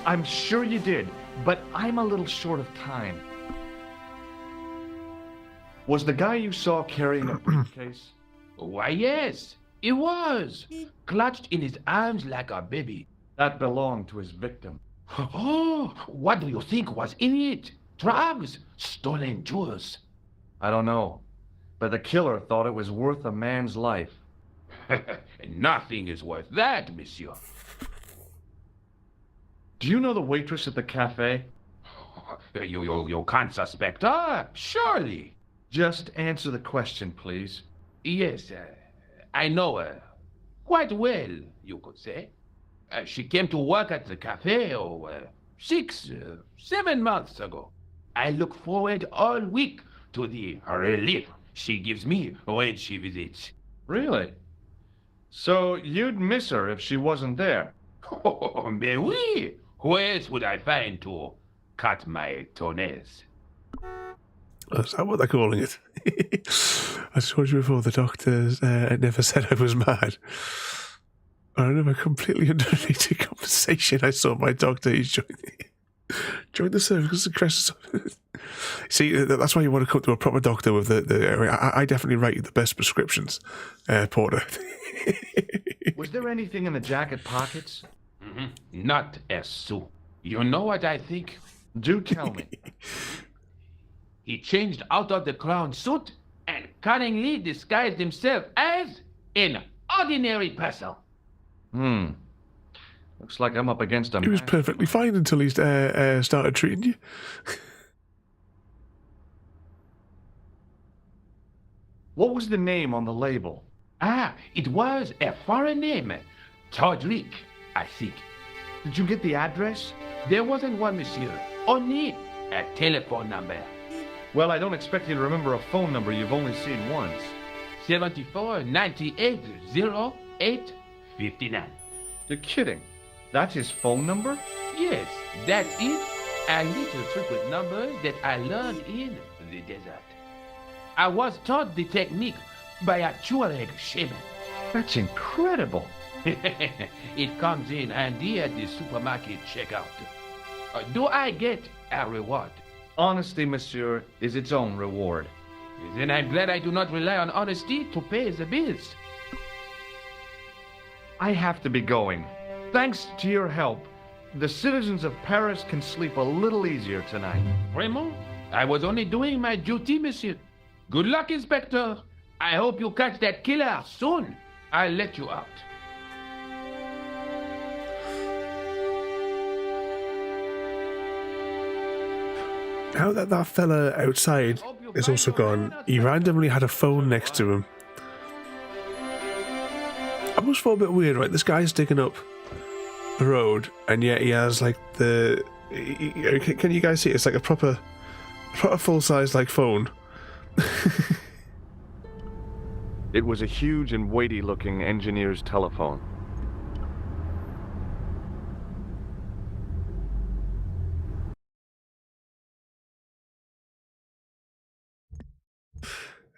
I'm sure you did, but I'm a little short of time. Was the guy you saw carrying a briefcase? Why, yes, it was. Clutched in his arms like a baby. That belonged to his victim. Oh, what do you think was in it? Drugs? Stolen jewels? I don't know, but the killer thought it was worth a man's life. Nothing is worth that, monsieur. Do you know the waitress at the cafe? You can't suspect her, surely. Just answer the question, please. Yes, I know her. Quite well, you could say. She came to work at the cafe 6, 7 months ago. I look forward all week to the relief she gives me when she visits. Really? So you'd miss her if she wasn't there? Oh, mais oui. Who else would I find to cut my toenails? Is that what they're calling it? I told you before, the doctors never said I was mad. I remember completely unrelated conversation. I saw my doctor. He's joined the service. See, that's why you want to come to a proper doctor with I definitely write you the best prescriptions, Porter. Was there anything in the jacket pockets? Mm-hmm. Not a sou. You know what I think? Do tell me. He changed out of the clown suit and cunningly disguised himself as an ordinary person. Looks like I'm up against a He was perfectly fine until he started treating you. What was the name on the label? It was a foreign name. Todrick, I think. Did you get the address? There wasn't one, monsieur. Only a telephone number. Well, I don't expect you to remember a phone number you've only seen once. 74 98 08 59. You're kidding. That's his phone number? Yes, that's it. A little trick with numbers that I learned in the desert. I was taught the technique by a Tuareg shaman. That's incredible. It comes in handy at the supermarket checkout. Do I get a reward? Honesty, monsieur, is its own reward. Then I'm glad I do not rely on honesty to pay the bills. I have to be going. Thanks to your help, the citizens of Paris can sleep a little easier tonight. Raymond, I was only doing my duty, monsieur. Good luck, Inspector. I hope you catch that killer soon. I'll let you out. Now that fella outside is also gone, he randomly had a phone next to him. I almost felt a bit weird, right? This guy's digging up the road, and yet he has like the. Can you guys see? It's like a proper full-size like phone. It was a huge and weighty-looking engineer's telephone.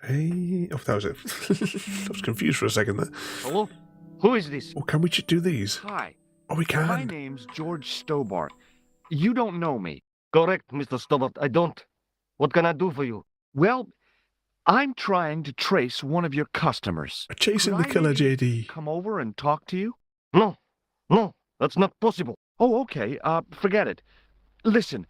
Hey, oh, that was it. I was confused for a second there. Hello? Who is this? Oh, can we do these? Hi. Oh, we can. My name's George Stobbart. You don't know me. Correct, Mr. Stobbart. I don't. What can I do for you? Well, I'm trying to trace one of your customers. Chasing the killer, JD. Come over and talk to you? No, that's not possible. Oh, okay. Forget it. Listen,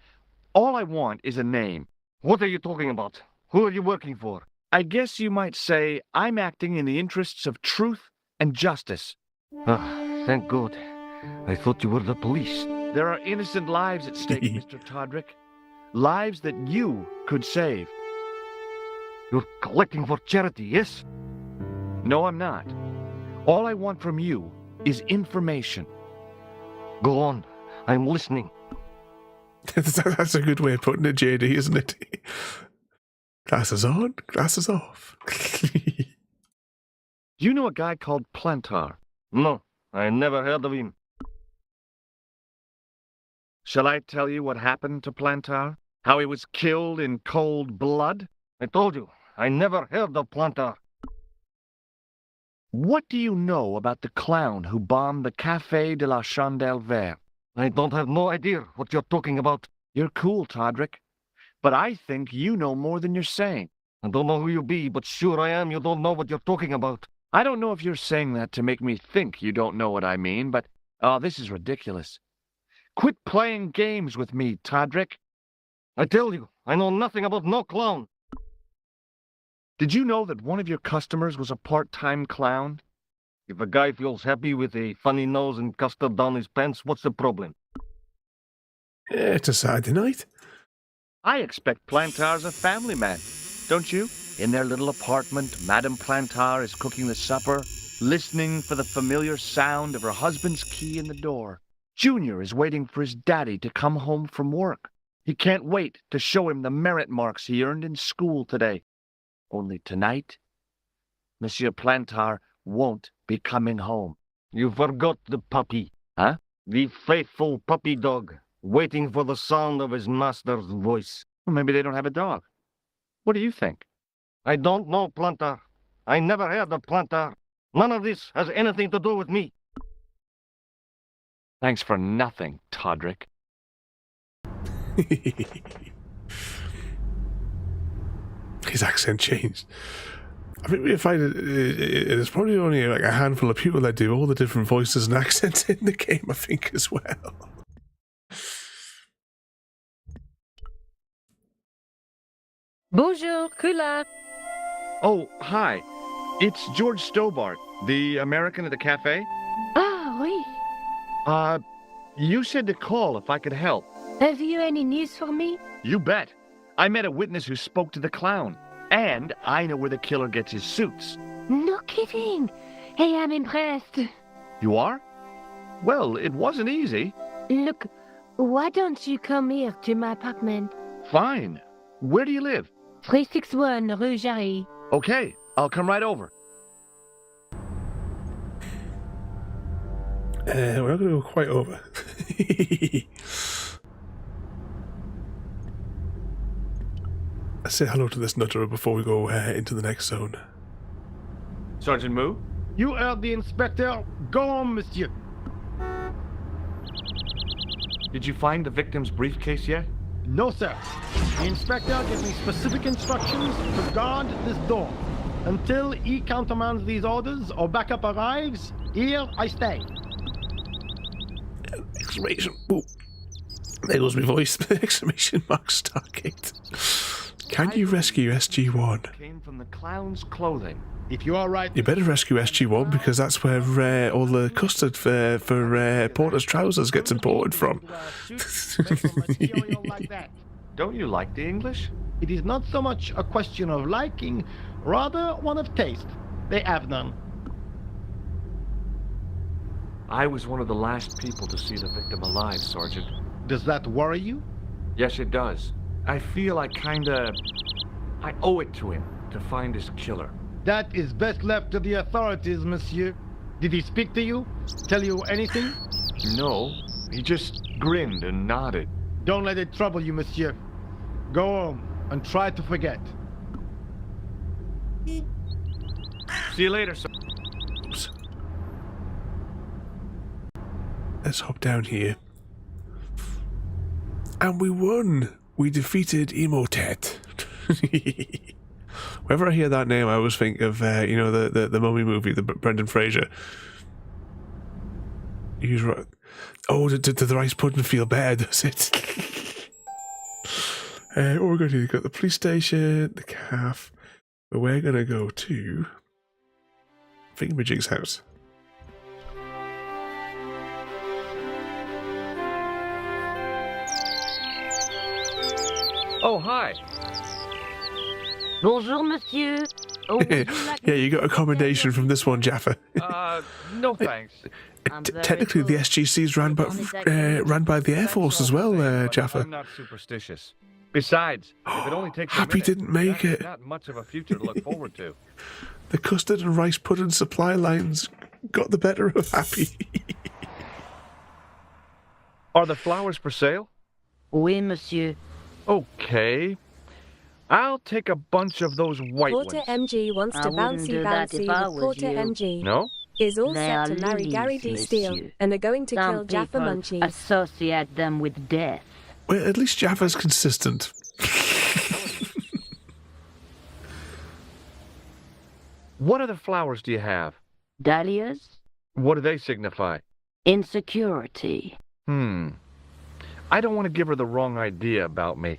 all I want is a name. What are you talking about? Who are you working for? I guess you might say I'm acting in the interests of truth and justice. Ah, thank God. I thought you were the police. There are innocent lives at stake, Mr. Todrick. Lives that you could save. You're collecting for charity, yes? No, I'm not. All I want from you is information. Go on. I'm listening. That's a good way of putting it, JD, isn't it? Glasses on, glasses off. You know a guy called Plantar? No, I never heard of him. Shall I tell you what happened to Plantar? How he was killed in cold blood? I told you, I never heard of Plantar. What do you know about the clown who bombed the Café de la Chandelle Verte? I don't have no idea what you're talking about. You're cool, Todrick. But I think you know more than you're saying. I don't know who you be, but sure I am you don't know what you're talking about. I don't know if you're saying that to make me think you don't know what I mean, but... Oh, this is ridiculous. Quit playing games with me, Todrick. I tell you, I know nothing about no clown. Did you know that one of your customers was a part-time clown? If a guy feels happy with a funny nose and custard down his pants, what's the problem? It's a Saturday night. I expect Plantar's a family man, don't you? In their little apartment, Madame Plantar is cooking the supper, listening for the familiar sound of her husband's key in the door. Junior is waiting for his daddy to come home from work. He can't wait to show him the merit marks he earned in school today. Only tonight, Monsieur Plantar won't be coming home. You forgot the puppy. Huh? The faithful puppy dog, waiting for the sound of his master's voice. Well, maybe they don't have a dog. What do you think? I don't know, Plantar. I never heard of Plantar. None of this has anything to do with me. Thanks for nothing, Todrick. His accent changed. I think we find there's probably only like a handful of people that do all the different voices and accents in the game, I think, as well. Bonjour, Collard. Oh, hi. It's George Stobbart, the American at the cafe. Ah, oui. You said to call if I could help. Have you any news for me? You bet. I met a witness who spoke to the clown. And I know where the killer gets his suits. No kidding. Hey, I'm impressed. You are? Well, it wasn't easy. Look, why don't you come here to my apartment? Fine. Where do you live? 361 Rue Jarry. Okay, I'll come right over. We're not going to go quite over. Let's say hello to this nutter before we go into the next zone. Sergeant Moo? You heard the inspector. Go on, monsieur. Did you find the victim's briefcase yet? No, sir. The inspector gave me specific instructions to guard this door. Until he countermands these orders or backup arrives, here I stay. Exclamation. Ooh. There goes my voice. Exclamation mark Stargate. Can you rescue SG-1? Came from the clown's clothing. If you are right, You better rescue SG-1 because that's where all the custard for Porter's trousers gets imported from. Don't you like the English? It is not so much a question of liking, rather one of taste. They have none. I was one of the last people to see the victim alive, Sergeant. Does that worry you? Yes, it does. I feel I owe it to him to find his killer. That is best left to the authorities, monsieur. Did he speak to you? Tell you anything? No, he just grinned and nodded. Don't let it trouble you, monsieur. Go home and try to forget. See you later, sir. Oops. Let's hop down here. And we won! We defeated Emotet. Whenever I hear that name, I always think of, the Mummy movie, the Brendan Fraser. He's right. Oh, did the rice pudding feel better, does it? What we're going to do, we've got the police station, the calf, but we're going to go to Thingamajig's house. Oh, hi. Bonjour, monsieur. Oh, would you like Yeah, you got a commendation from this one, Jaffa. No thanks. Technically, the SGC is ran by the Air Force as well, Jaffa. I'm not superstitious. Besides, if it only takes a Happy minute, didn't make that's it. not much of a future to look forward to. The custard and rice pudding supply lines got the better of Happy. Are the flowers for sale? Oui, monsieur. Okay. I'll take a bunch of those white Porter ones. MG wants to I wouldn't bouncy do that if I with was Porter you. MG. No? Is all They set are to marry lilies, Gary D. Steele monsieur. and are going to kill Some Jaffa people Munchies. associate them with death. Well, at least Jaffa's consistent. What other flowers do you have? Dahlias? What do they signify? Insecurity. I don't want to give her the wrong idea about me.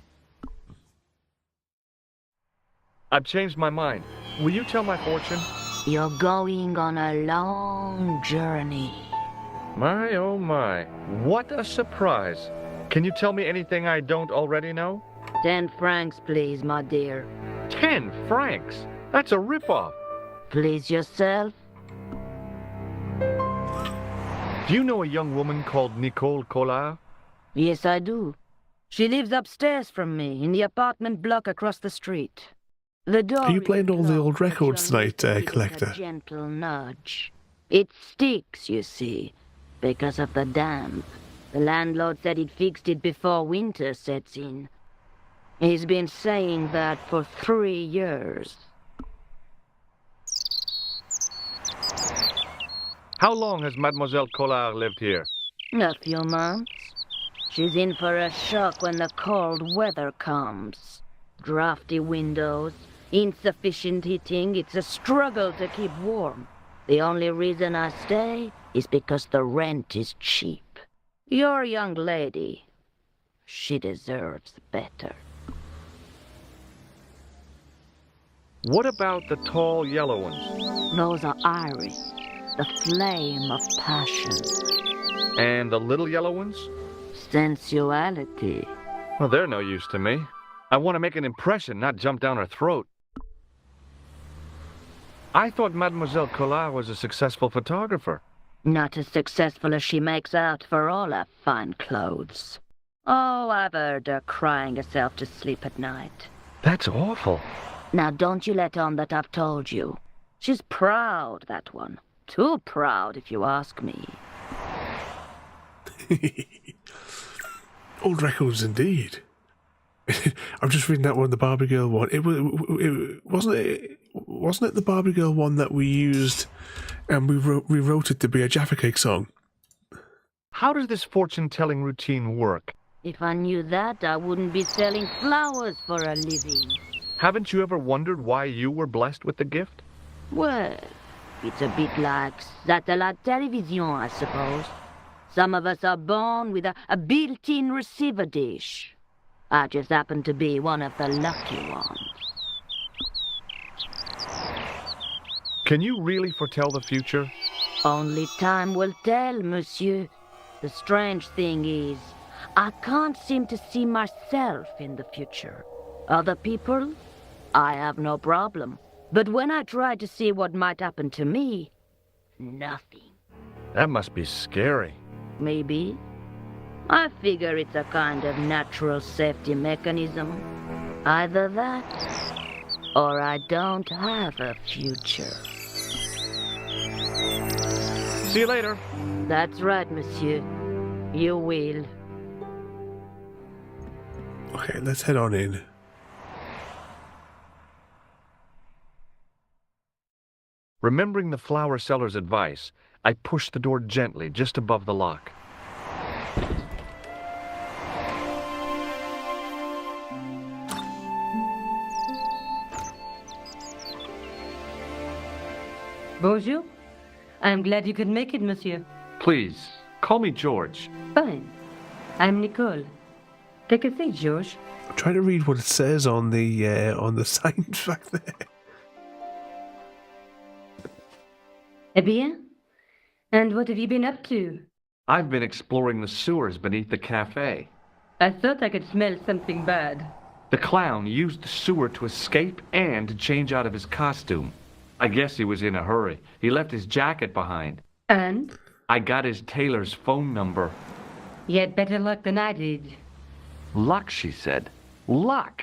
I've changed my mind. Will you tell my fortune? You're going on a long journey. My, oh my. What a surprise. Can you tell me anything I don't already know? 10 francs, please, my dear. 10 francs? That's a ripoff. Please yourself. Do you know a young woman called Nico Collard? Yes, I do. She lives upstairs from me, in the apartment block across the street. The door Are you is playing all the closed, old records but you'll tonight, need to give it Collector? a gentle nudge. It sticks, you see, because of the damp. The landlord said he'd fixed it before winter sets in. He's been saying that for 3 years. How long has Mademoiselle Collard lived here? A few months. She's in for a shock when the cold weather comes. Drafty windows, insufficient heating. It's a struggle to keep warm. The only reason I stay is because the rent is cheap. Your young lady, she deserves better. What about the tall yellow ones? Those are iris, the flame of passion. And the little yellow ones? Sensuality. Well, they're no use to me. I want to make an impression, not jump down her throat. I thought Mademoiselle Collard was a successful photographer. Not as successful as she makes out for all her fine clothes. Oh, I've heard her crying herself to sleep at night. That's awful. Now, don't you let on that I've told you. She's proud, that one. Too proud, if you ask me. Old records indeed. I'm just reading that one, the Barbie Girl one. Wasn't it the Barbie Girl one that we used and we rewrote it to be a Jaffa Cake song? How does this fortune-telling routine work? If I knew that, I wouldn't be selling flowers for a living. Haven't you ever wondered why you were blessed with the gift? Well, it's a bit like satellite television, I suppose. Some of us are born with a built-in receiver dish. I just happen to be one of the lucky ones. Can you really foretell the future? Only time will tell, monsieur. The strange thing is, I can't seem to see myself in the future. Other people, I have no problem. But when I try to see what might happen to me, nothing. That must be scary. Maybe. I figure it's a kind of natural safety mechanism. Either that, or I don't have a future. See you later. That's right, monsieur. You will. Okay, let's head on in. Remembering the flower seller's advice, I pushed the door gently just above the lock. Bonjour. I'm glad you could make it, monsieur. Please, call me George. Fine. I'm Nicole. Take a seat, George. I'm trying to read what it says on the signs back there. Eh bien? And what have you been up to? I've been exploring the sewers beneath the cafe. I thought I could smell something bad. The clown used the sewer to escape and to change out of his costume. I guess he was in a hurry. He left his jacket behind. And? I got his tailor's phone number. You had better luck than I did. Luck, she said. Luck!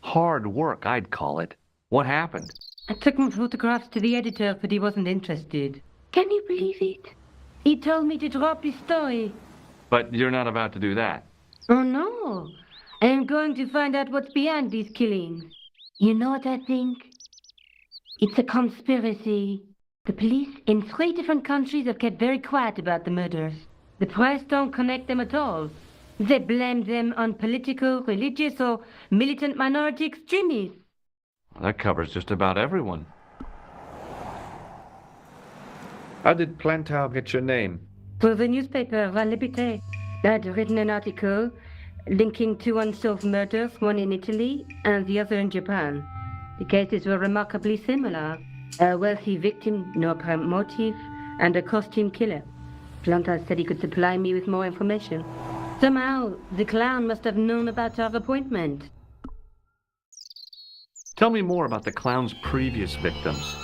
Hard work, I'd call it. What happened? I took my photographs to the editor, but he wasn't interested. Can you believe it? He told me to drop his story. But you're not about to do that. Oh, no. I am going to find out what's behind these killings. You know what I think? It's a conspiracy. The police in 3 different countries have kept very quiet about the murders. The press don't connect them at all. They blame them on political, religious, or militant minority extremists. That covers just about everyone. How did Plantar get your name? For the newspaper, La Liberté, I'd written an article linking 2 unsolved murders, one in Italy and the other in Japan. The cases were remarkably similar. A wealthy victim, no apparent motive, and a costume killer. Plantar said he could supply me with more information. Somehow, the clown must have known about our appointment. Tell me more about the clown's previous victims.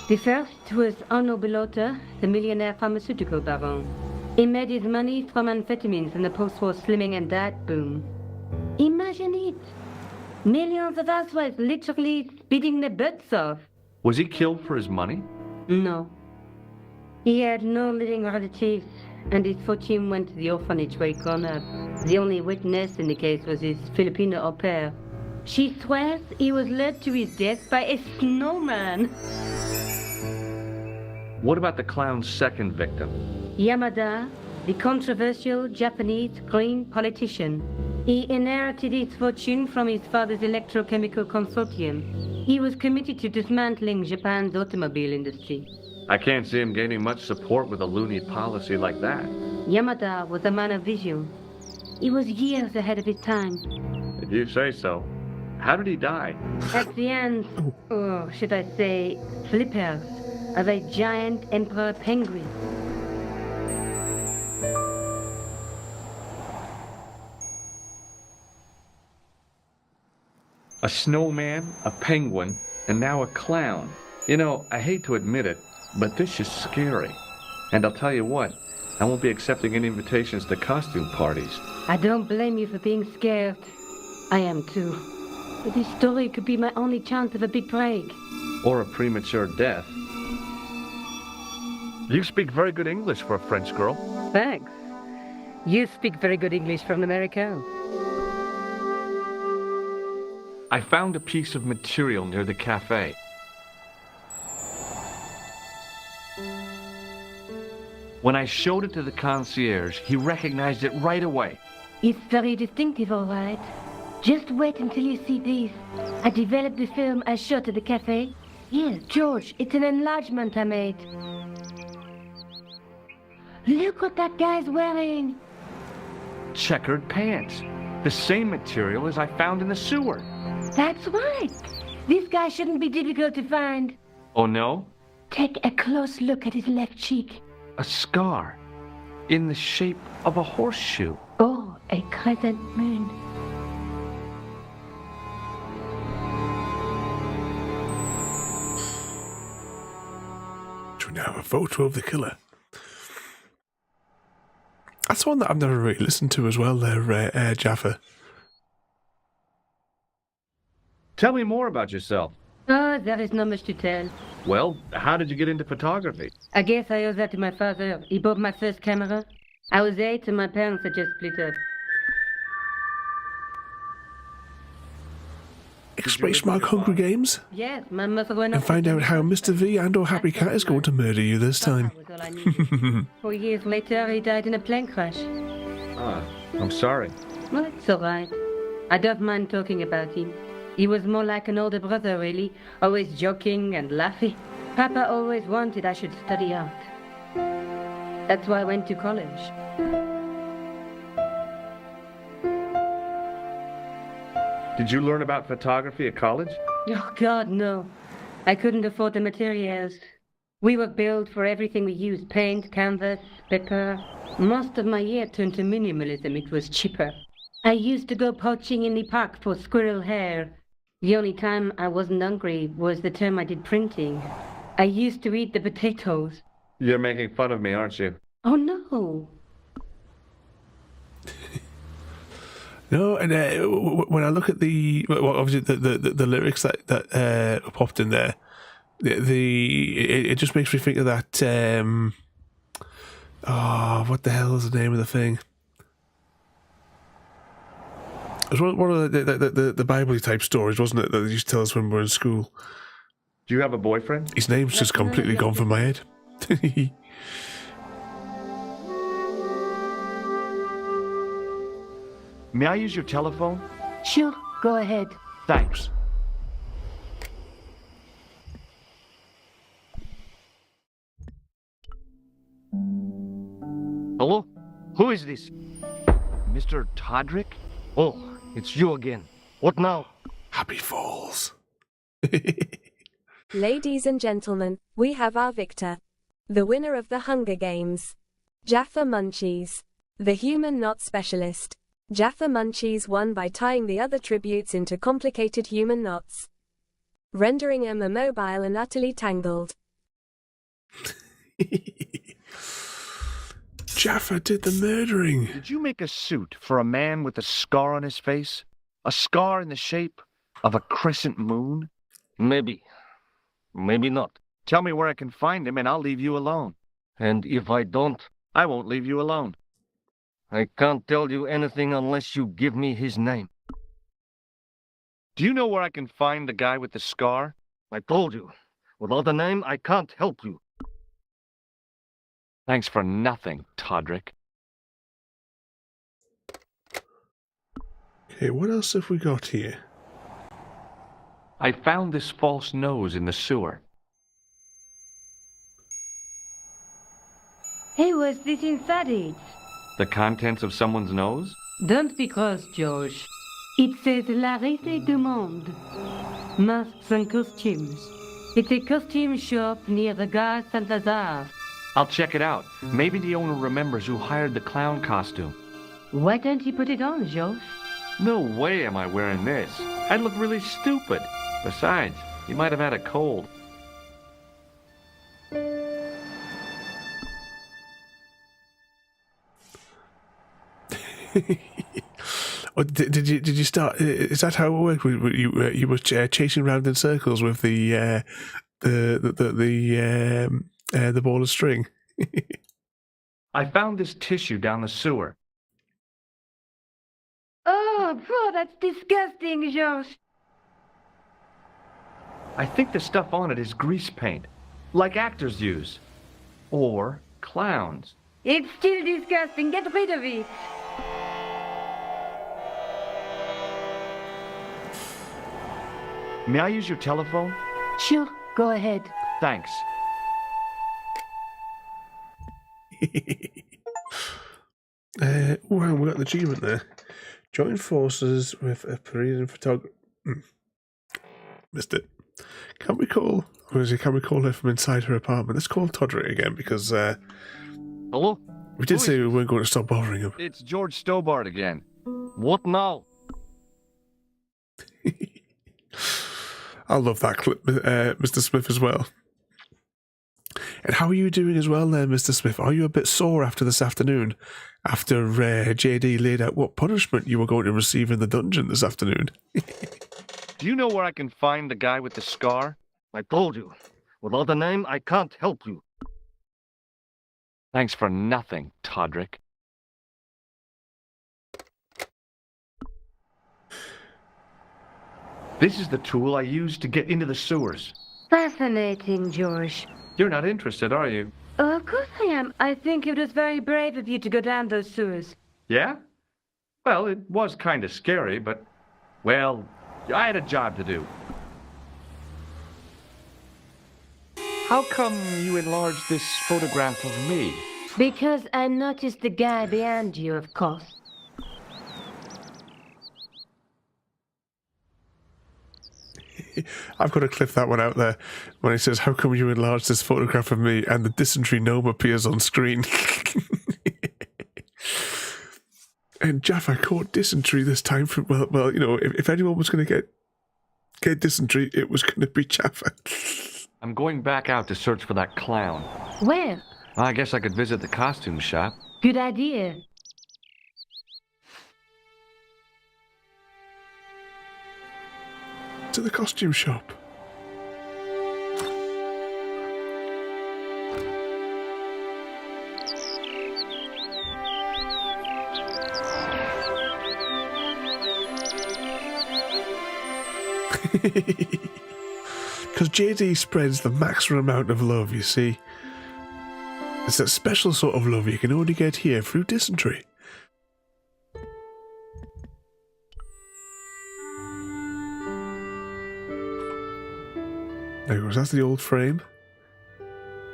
The first was Arno Bellotta, the millionaire pharmaceutical baron. He made his money from amphetamines in the post-war slimming and diet boom. Imagine it! Millions of housewives literally speeding their butts off. Was he killed for his money? No. He had no living relatives, and his fortune went to the orphanage where he grew up. The only witness in the case was his Filipino au pair. She swears he was led to his death by a snowman. What about the clown's second victim? Yamada, the controversial Japanese green politician. He inherited his fortune from his father's electrochemical consortium. He was committed to dismantling Japan's automobile industry. I can't see him gaining much support with a loony policy like that. Yamada was a man of vision. He was years ahead of his time. If you say so. How did he die? At the hands, or should I say, flippers, of a giant emperor penguin. A snowman, a penguin, and now a clown. You know, I hate to admit it, but this is scary. And I'll tell you what, I won't be accepting any invitations to costume parties. I don't blame you for being scared. I am too. But this story could be my only chance of a big break. Or a premature death. You speak very good English for a French girl. Thanks. You speak very good English from America. I found a piece of material near the cafe. When I showed it to the concierge, he recognized it right away. It's very distinctive, all right. Just wait until you see this. I developed the film I shot at the cafe. Here, George, it's an enlargement I made. Look what that guy's wearing. Checkered pants. The same material as I found in the sewer. That's right. This guy shouldn't be difficult to find. Oh no? Take a close look at his left cheek. A scar. In the shape of a horseshoe. Oh, a crescent moon. Do we now have a photo of the killer? That's one that I've never really listened to as well there, Jaffa. Tell me more about yourself. Oh, there is not much to tell. Well, how did you get into photography? I guess I owe that to my father. He bought my first camera. I was 8 and my parents had just split up. Space Mark Hungry Games? Yes, my mother went And off find out how Mr. V and or Happy Cat is going to murder you this time. That was all I needed. 4 years later, he died in a plane crash. Ah, I'm sorry. Well, it's all right. I don't mind talking about him. He was more like an older brother, really, always joking and laughing. Papa always wanted I should study art. That's why I went to college. Did you learn about photography at college? Oh, God, no. I couldn't afford the materials. We were billed for everything we used. Paint, canvas, paper. Most of my year turned to minimalism. It was cheaper. I used to go poaching in the park for squirrel hair. The only time I wasn't hungry was the term I did printing. I used to eat the potatoes. You're making fun of me, aren't you? Oh, no. No, and when I look at the obviously the lyrics that popped in there, it just makes me think of that. What the hell is the name of the thing? It was one of the Bible type stories, wasn't it? That they used to tell us when we were in school. Do you have a boyfriend? His name's just completely gone from my head. May I use your telephone? Sure, go ahead. Thanks. Hello? Who is this? Mr. Todrick? Oh, it's you again. What now? Happy Falls. Ladies and gentlemen, we have our victor. The winner of the Hunger Games. Jaffa Munchies. The human knot specialist. Jaffa Munchies won by tying the other tributes into complicated human knots, rendering them immobile and utterly tangled. Jaffa did the murdering. Did you make a suit for a man with a scar on his face? A scar in the shape of a crescent moon? Maybe. Maybe not. Tell me where I can find him and I'll leave you alone. And if I don't, I won't leave you alone. I can't tell you anything unless you give me his name. Do you know where I can find the guy with the scar? I told you. Without a name, I can't help you. Thanks for nothing, Todrick. Okay, what else have we got here? I found this false nose in the sewer. Hey, what's this inside it? The contents of someone's nose? Don't be cross, George. It says La Rite du Monde. Masks and costumes. It's a costume shop near the Gare Saint-Lazare. I'll check it out. Maybe the owner remembers who hired the clown costume. Why don't you put it on, George? No way am I wearing this. I'd look really stupid. Besides, he might have had a cold. Oh, did you start? Is that how it worked? You were chasing around in circles with the ball of string. I found this tissue down the sewer. Oh, bro, that's disgusting, George. I think the stuff on it is grease paint, like actors use. Or clowns. It's still disgusting. Get rid of it. May I use your telephone? Sure, go ahead. Thanks. Wow, we got an achievement there. Join forces with a Parisian photographer. Missed it. Can we call her from inside her apartment? Let's call Todrick again because Hello? we did say we weren't going to stop bothering him. It's George Stobbart again. What now? I love that clip, Mr. Smith, as well. And how are you doing as well there, Mr. Smith? Are you a bit sore after this afternoon? After JD laid out what punishment you were going to receive in the dungeon this afternoon? Do you know where I can find the guy with the scar? I told you. Without a name, I can't help you. Thanks for nothing, Todrick. This is the tool I used to get into the sewers. Fascinating, George. You're not interested, are you? Oh, of course I am. I think it was very brave of you to go down those sewers. Yeah? Well, it was kind of scary, but, well, I had a job to do. How come you enlarged this photograph of me? Because I noticed the guy behind you, of course. I've got to clip that one out there when he says, how come you enlarged this photograph of me and the dysentery gnome appears on screen? And Jaffa caught dysentery this time. Well, you know, if anyone was going to get dysentery, it was going to be Jaffa. I'm going back out to search for that clown. Where? I guess I could visit the costume shop. Good idea. To the costume shop. Because JD spreads the maximum amount of love, you see. It's that special sort of love you can only get here through dysentery. There goes, that's the old frame.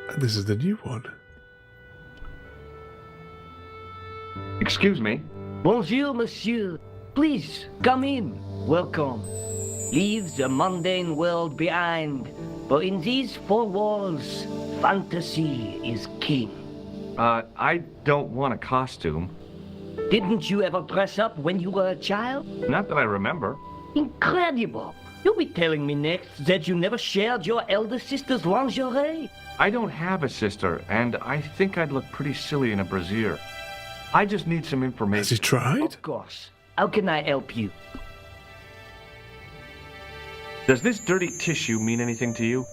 And this is the new one. Excuse me. Bonjour, monsieur. Please, come in. Welcome. Leave the mundane world behind. For in these four walls, fantasy is king. I don't want a costume. Didn't you ever dress up when you were a child? Not that I remember. Incredible. You'll be telling me next that you never shared your elder sister's lingerie. I don't have a sister, and I think I'd look pretty silly in a brassiere. I just need some information. Has he tried? Of course. How can I help you? Does this dirty tissue mean anything to you?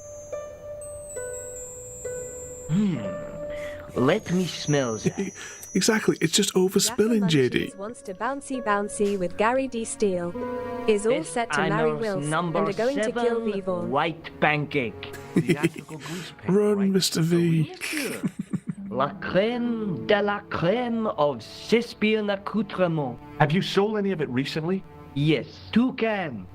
Let me smell that. Exactly, it's just overspilling, JD. Wants to bouncy with Gary D. Steele. Is all set to marry Wills and are going to kill Vivon. White pancake. Run, Mr. V. La crème de la crème of Thespian accoutrement. Have you sold any of it recently? Yes, 2 cans.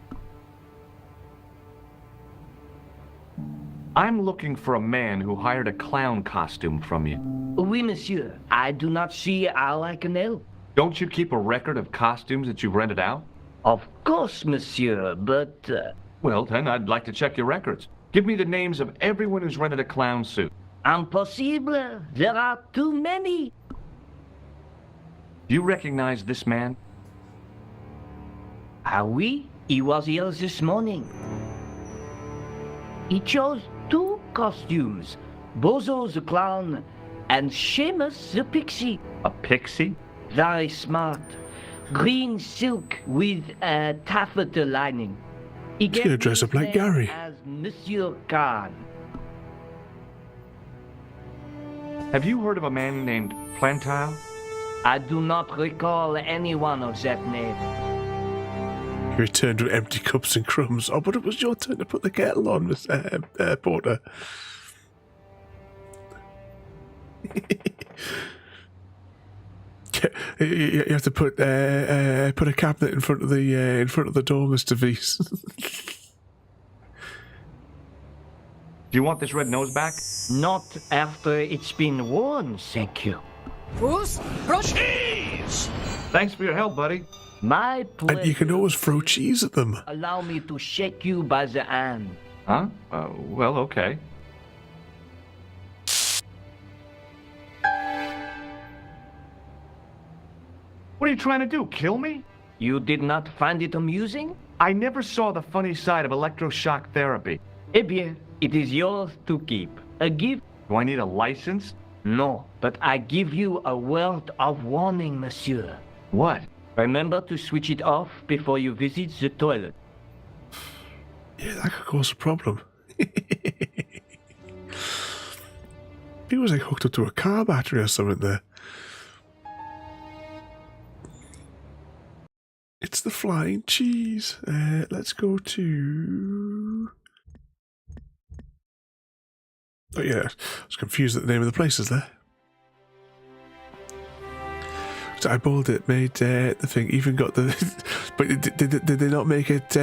I'm looking for a man who hired a clown costume from you. Oui, monsieur. I do not see how I can help. Don't you keep a record of costumes that you've rented out? Of course, monsieur, but... Well, then, I'd like to check your records. Give me the names of everyone who's rented a clown suit. Impossible. There are too many. Do you recognize this man? Ah oui? He was here this morning. He chose 2 costumes. Bozo the clown and Seamus the pixie. A pixie? Very smart. Green silk with a taffeta lining. He He's gonna dress up like Gary. As Monsieur Khan. Have you heard of a man named Plantile? I do not recall anyone of that name. He returned with empty cups and crumbs. Oh, but it was your turn to put the kettle on, Miss Porter. You have to put a cabinet in front of the door, Mr. Vees. Do you want this red nose back? Not after it's been worn, thank you. Bruce, cheese! Thanks for your help, buddy. My pleasure. And you can always throw cheese at them. Allow me to shake you by the hand. Huh? Well, okay. What are you trying to do, kill me? You did not find it amusing? I never saw the funny side of electroshock therapy. Eh bien, it is yours to keep. A gift? Do I need a license? No, but I give you a word of warning, monsieur. What? Remember to switch it off before you visit the toilet. Yeah, that could cause a problem. He was like hooked up to a car battery or something there. It's the flying cheese. Let's go to... Oh yeah, I was confused at the name of the places there. So I bowled it, made the thing, even got the... But did they not make it...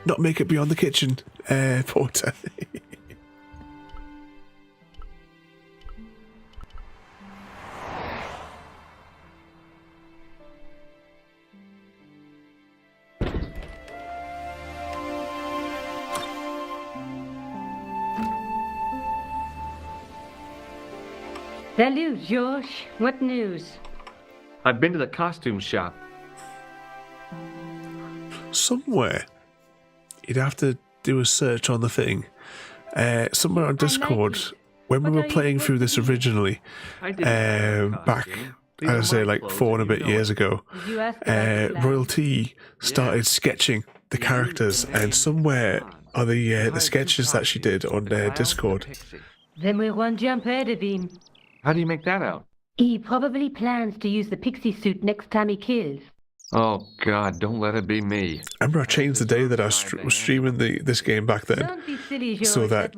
Not make it beyond the kitchen, porter. Salut, George. What news? I've been to the costume shop. Somewhere, you'd have to do a search on the thing. Somewhere on Discord, when we were playing through this originally, back, I'd say like 4 and a bit years ago, Royalty started sketching the characters, and somewhere are the sketches that she did on Discord. Then we won't jump ahead of him. How do you make that out? He probably plans to use the pixie suit next time he kills. Oh God, don't let it be me. I remember I changed the day that I was streaming this game back then, Don't be silly, George. so that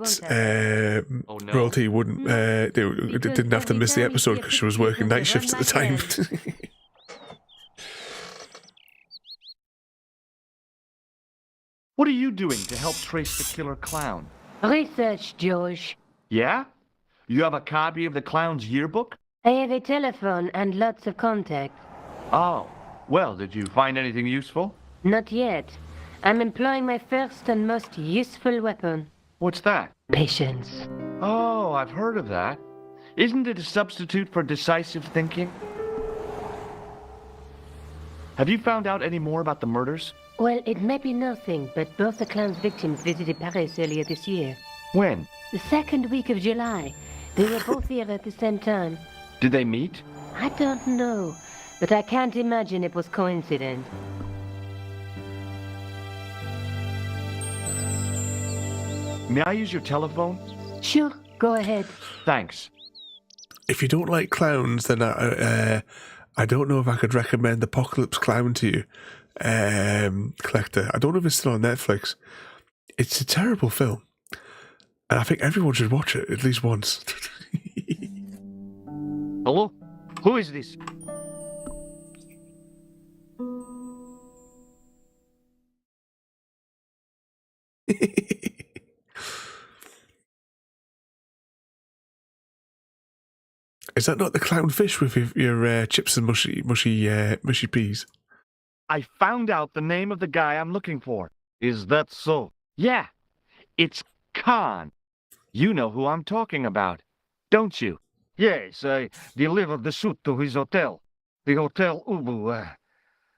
Royalty wouldn't didn't have to miss the episode because she was working night shifts at the time. What are you doing to help trace the killer clown? Research, George. Yeah? You have a copy of the clown's yearbook? I have a telephone and lots of contacts. Oh, well, did you find anything useful? Not yet. I'm employing my first and most useful weapon. What's that? Patience. Oh, I've heard of that. Isn't it a substitute for decisive thinking? Have you found out any more about the murders? Well, it may be nothing, but both the clown's victims visited Paris earlier this year. When? The second week of July. They were both here at the same time. Did they meet? I don't know, but I can't imagine it was coincidence. May I use your telephone? Sure, go ahead. Thanks. If you don't like clowns, then I don't know if I could recommend Apocalypse Clown to you, Collector. I don't know if it's still on Netflix. It's a terrible film, and I think everyone should watch it at least once. Hello? Who is this? Is that not the clownfish with your chips and mushy peas? I found out the name of the guy I'm looking for. Is that so? Yeah, it's Khan. You know who I'm talking about, don't you? Yes, I delivered the suit to his hotel. The Hotel Ubu.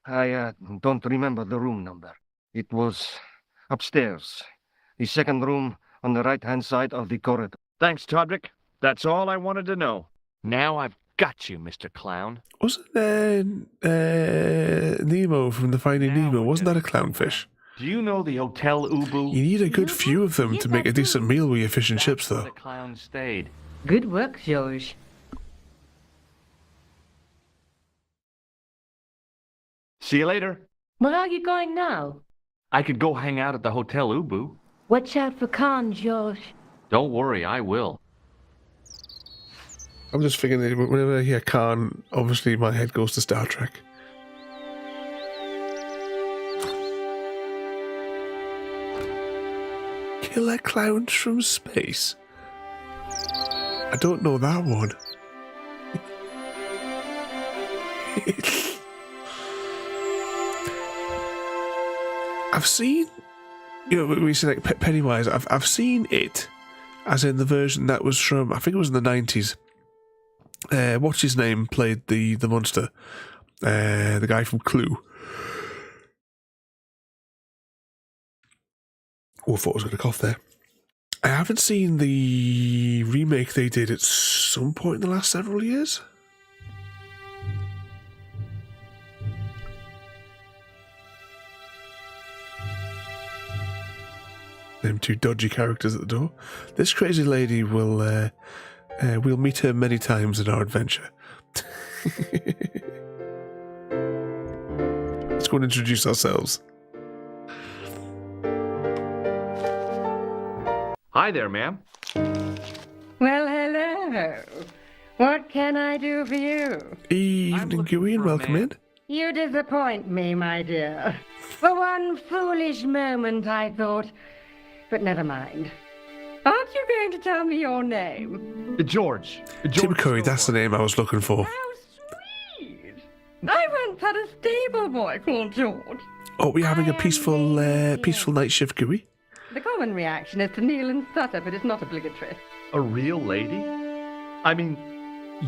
I don't remember the room number. It was upstairs. The second room on the right-hand side of the corridor. Thanks, Todrick. That's all I wanted to know. Now I've got you, Mr. Clown. Wasn't Nemo from the Finding Nemo? Wasn't that a clownfish? Do you know the Hotel Ubu? You need a good few of them to make a decent meal with your fish and chips, though. The clown stayed. Good work, George. See you later. Where are you going now? I could go hang out at the Hotel Ubu. Watch out for Khan, George. Don't worry, I will. I'm just thinking that whenever I hear Khan, obviously my head goes to Star Trek. Killer Clowns from Space? I don't know that one. I've seen, we say like Pennywise. I've seen it, as in the version that was from, I think it was in the 90s. What's his name played the monster? The guy from Clue. Oh, I thought I was going to cough there. I haven't seen the remake they did at some point in the last several years. Them two dodgy characters at the door. This crazy lady will, we'll meet her many times in our adventure. Let's go and introduce ourselves. Hi there, ma'am. Well, hello. What can I do for you? Evening, Gooey, and welcome in. You disappoint me, my dear. For one foolish moment, I thought. But never mind. Aren't you going to tell me your name? George. Tim Curry, that's the name I was looking for. How sweet! I once had a stable boy called George. Oh, we're having a peaceful night shift, Gooey. The common reaction is to kneel and stutter, but it's not obligatory. A real lady? I mean,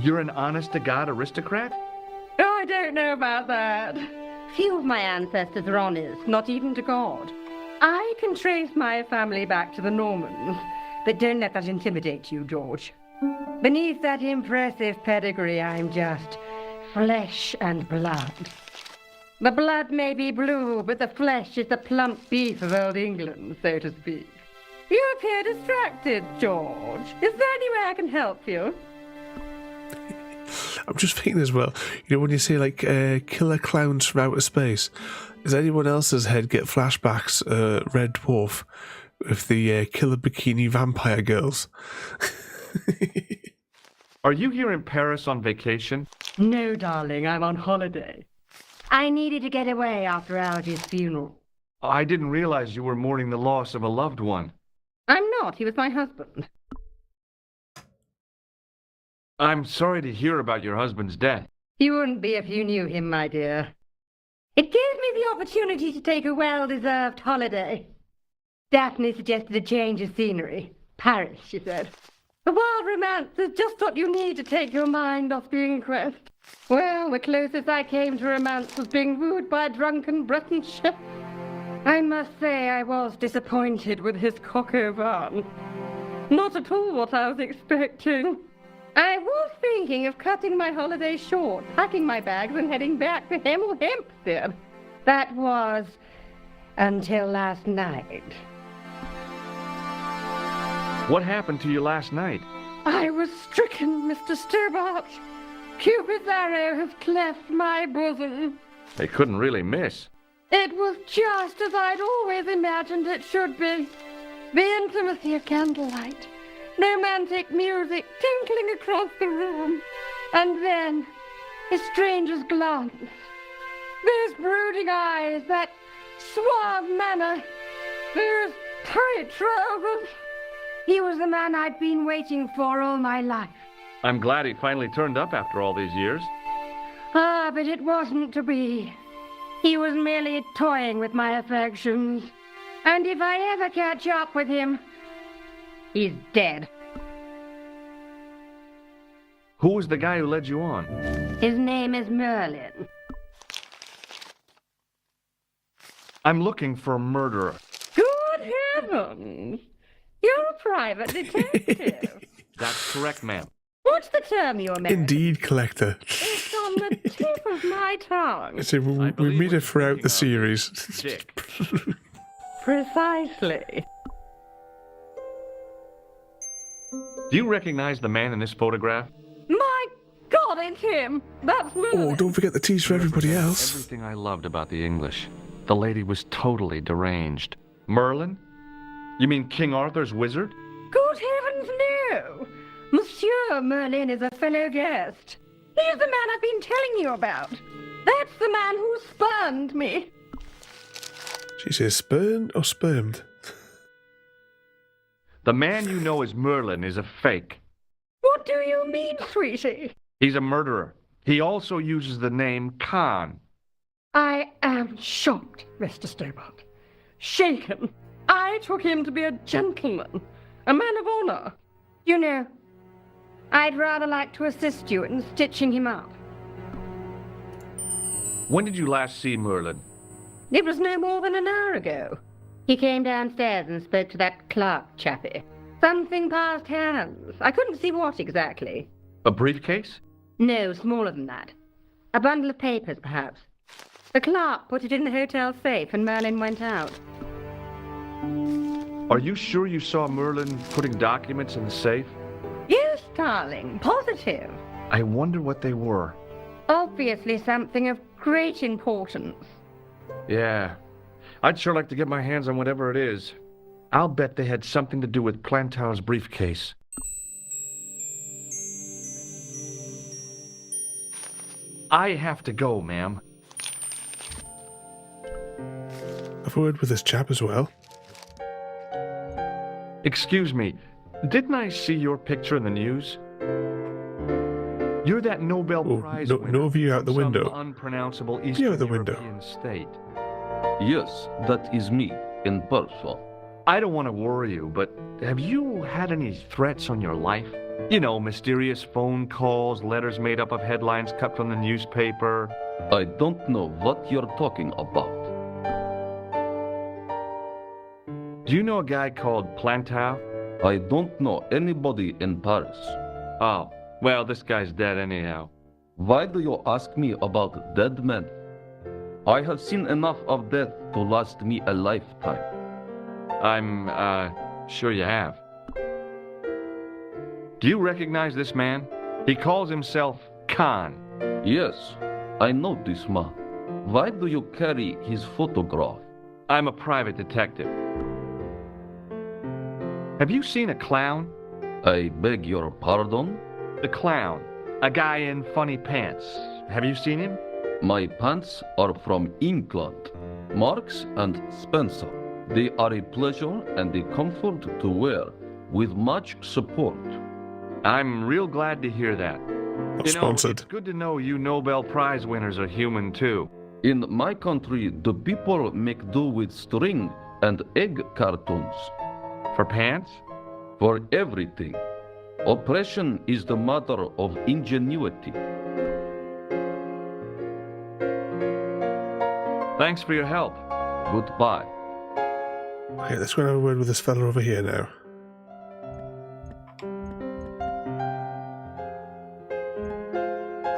you're an honest-to-God aristocrat? Oh, I don't know about that. Few of my ancestors are honest, not even to God. I can trace my family back to the Normans, but don't let that intimidate you, George. Beneath that impressive pedigree, I'm just flesh and blood. The blood may be blue, but the flesh is the plump beef of old England, so to speak. You appear distracted, George. Is there any way I can help you? I'm just thinking as well, when you say like killer clowns from outer space, does anyone else's head get flashbacks, Red Dwarf, with the killer bikini vampire girls? Are you here in Paris on vacation? No, darling, I'm on holiday. I needed to get away after Algy's funeral. I didn't realize you were mourning the loss of a loved one. I'm not. He was my husband. I'm sorry to hear about your husband's death. You wouldn't be if you knew him, my dear. It gave me the opportunity to take a well-deserved holiday. Daphne suggested a change of scenery. Paris, she said. A wild romance is just what you need to take your mind off the inquest. Well, the closest I came to romance was being wooed by a drunken Breton chef. I must say I was disappointed with his coq au vin. Not at all what I was expecting. I was thinking of cutting my holiday short, packing my bags and heading back to Hemel Hempstead. That was until last night. What happened to you last night? I was stricken, Mr. Stobbart. Cupid's arrow has cleft my bosom. They couldn't really miss. It was just as I'd always imagined it should be. The intimacy of candlelight, romantic music tinkling across the room, and then a stranger's glance. Those brooding eyes, that suave manner, those tight trousers. He was the man I'd been waiting for all my life. I'm glad he finally turned up after all these years. Ah, but it wasn't to be. He was merely toying with my affections. And if I ever catch up with him, he's dead. Who was the guy who led you on? His name is Merlin. I'm looking for a murderer. Good heavens! You're a private detective. That's correct, ma'am. What's the term you meant? Indeed, Collector. It's on the tip of my tongue. So we meet her throughout the series. Dick. Precisely. Do you recognize the man in this photograph? My God, it's him. That's Merlin. Oh, don't forget the tease for everybody else. Everything I loved about the English. The lady was totally deranged. Merlin? You mean King Arthur's wizard? Good heavens, no! Monsieur Merlin is a fellow guest. He's the man I've been telling you about. That's the man who spurned me. She says spurned or spermed? The man you know as Merlin is a fake. What do you mean, sweetie? He's a murderer. He also uses the name Khan. I am shocked, Mr. Stobbart. Shaken. I took him to be a gentleman, a man of honor. You know, I'd rather like to assist you in stitching him up. When did you last see Merlin? It was no more than an hour ago. He came downstairs and spoke to that Clark chappie. Something passed hands. I couldn't see what exactly. A briefcase? No, smaller than that. A bundle of papers, perhaps. The clerk put it in the hotel safe and Merlin went out. Are you sure you saw Merlin putting documents in the safe? Yes, darling, positive. I wonder what they were. Obviously something of great importance. Yeah. I'd sure like to get my hands on whatever it is. I'll bet they had something to do with Plantar's briefcase. I have to go, ma'am. Have a word with this chap as well. Excuse me, didn't I see your picture in the news? You're that Nobel Prize winner no view out the from some window. unpronounceable Eastern View out the window. European state. Yes, that is me, in person. I don't want to worry you, but have you had any threats on your life? You know, mysterious phone calls, letters made up of headlines cut from the newspaper. I don't know what you're talking about. Do you know a guy called Plantar? I don't know anybody in Paris. Oh, well, this guy's dead anyhow. Why do you ask me about dead men? I have seen enough of death to last me a lifetime. I'm, sure you have. Do you recognize this man? He calls himself Khan. Yes, I know this man. Why do you carry his photograph? I'm a private detective. Have you seen a clown? I beg your pardon? The clown. A guy in funny pants. Have you seen him? My pants are from England. Marks and Spencer. They are a pleasure and a comfort to wear, with much support. I'm real glad to hear that. Sponsored. It's good to know you Nobel Prize winners are human too. In my country, the people make do with string and egg cartoons. For pants? For everything. Oppression is the mother of ingenuity. Thanks for your help. Goodbye. Okay, let's go and have a word with this fella over here now.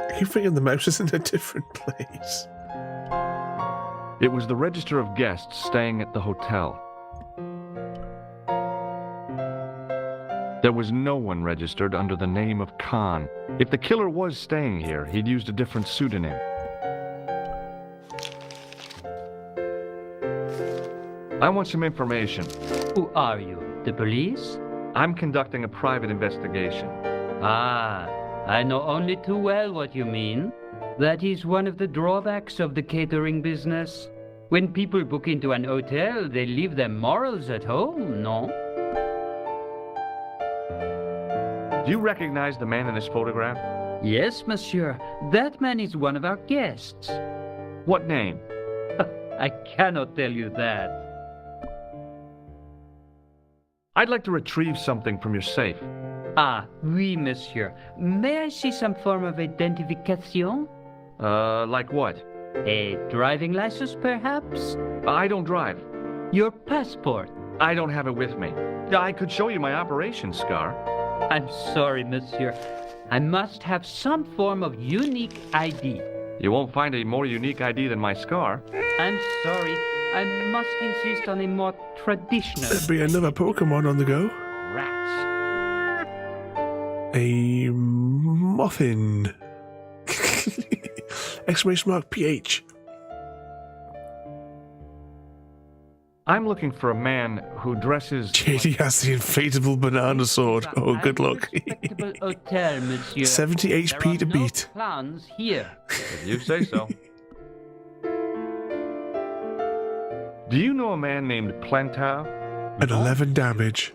I keep thinking the mouse is in a different place. It was the register of guests staying at the hotel. There was no one registered under the name of Khan. If the killer was staying here, he'd used a different pseudonym. I want some information. Who are you? The police? I'm conducting a private investigation. Ah, I know only too well what you mean. That is one of the drawbacks of the catering business. When people book into an hotel, they leave their morals at home, no? Do you recognize the man in this photograph? Yes, monsieur. That man is one of our guests. What name? I cannot tell you that. I'd like to retrieve something from your safe. Ah, oui, monsieur. May I see some form of identification? Like what? A driving license, perhaps? I don't drive. Your passport? I don't have it with me. I could show you my operation scar. I'm sorry, monsieur. I must have some form of unique ID. You won't find a more unique ID than my scar. I'm sorry. I must insist on a more traditional... There'd be another Pokemon on the go. Rats. A muffin. Exclamation mark PH. I'm looking for a man who dresses... JD has the inflatable banana sword. Oh, good luck. Respectable hotel, monsieur. 70 HP to beat. No clowns here. If you say so. Do you know a man named Plantar? And 11 damage.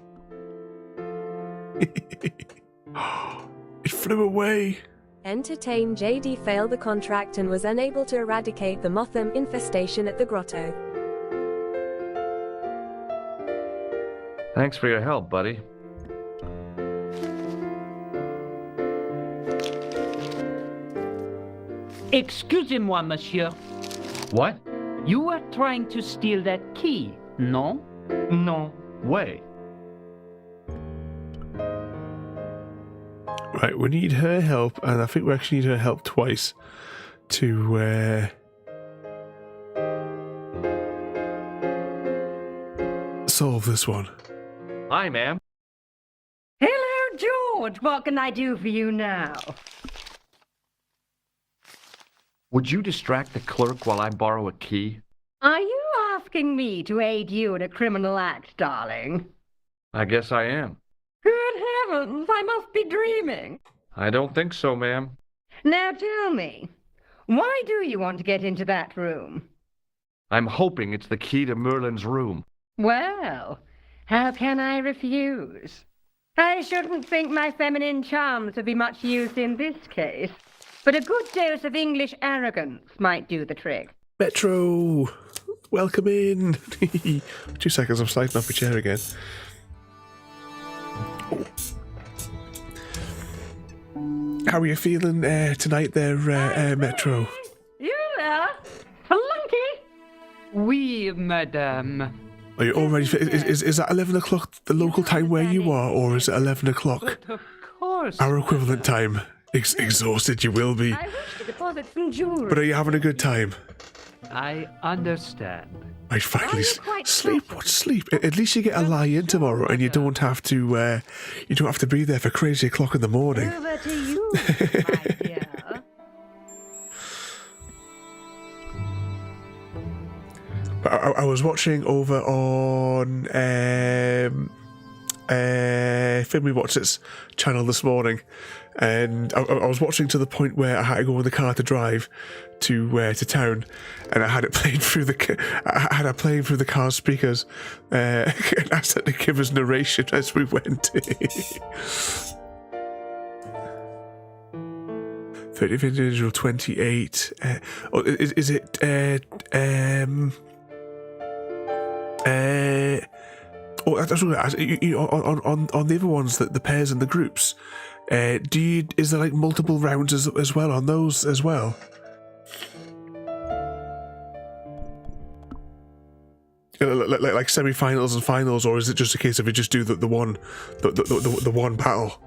It flew away. Entertain JD failed the contract and was unable to eradicate the Motham infestation at the grotto. Thanks for your help, buddy. Excusez-moi, monsieur. What? You were trying to steal that key, no? No way. Right, we need her help, and I think we actually need her help twice to solve this one. Hi, ma'am. Hello, George. What can I do for you now? Would you distract the clerk while I borrow a key? Are you asking me to aid you in a criminal act, darling? I guess I am. Good heavens, I must be dreaming. I don't think so, ma'am. Now tell me, why do you want to get into that room? I'm hoping it's the key to Merlin's room. Well, how can I refuse? I shouldn't think my feminine charms would be much use in this case, but a good dose of English arrogance might do the trick. Metro! Welcome in! 2 seconds, I'm sliding off my chair again. Oh. How are you feeling tonight there, Metro? You there? Flunky? Oui, madame. Are you all ready for... Is that 11 o'clock the local time where you are, or is it 11 o'clock? Of course. Our equivalent time. Exhausted you will be. I wish to deposit some jewelry. But are you having a good time? I understand. I finally sleep. What sleep? At least you get a lie in tomorrow, and you don't have to. You don't have to be there for crazy o'clock in the morning. Over to you, my dear. But I was watching over on Finley Watts' channel this morning, and I was watching to the point where I had to go in the car to drive to town, and I had it playing through the car speakers, and I had to give us narration as we went. 30th individual 28. Is it that's what I asked. On the other ones, the pairs and the groups, is there like multiple rounds as well on those as well? Like semi-finals and finals, or is it just a case of you just do the one battle?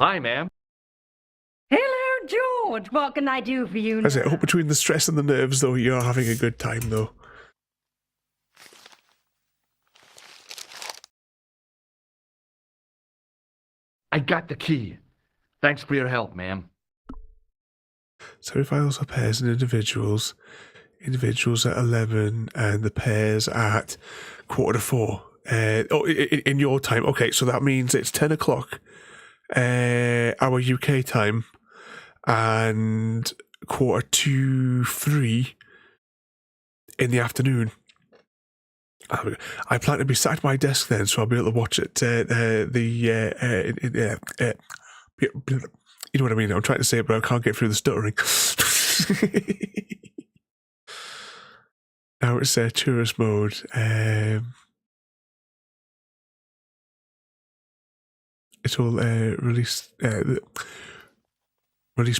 Hi, ma'am. Hello, George. What can I do for you now? I hope between the stress and the nerves, though, you're having a good time, though. I got the key. Thanks for your help, ma'am. Semi-finals are pairs and individuals. Individuals at 11 and the pairs at 3:45. In your time. Okay, so that means it's 10 o'clock our UK time and 2:45 in the afternoon. I plan to be sat at my desk then, so I'll be able to watch it. You know what I mean? I'm trying to say it, but I can't get through the stuttering. Now it's tourist mode. It's all release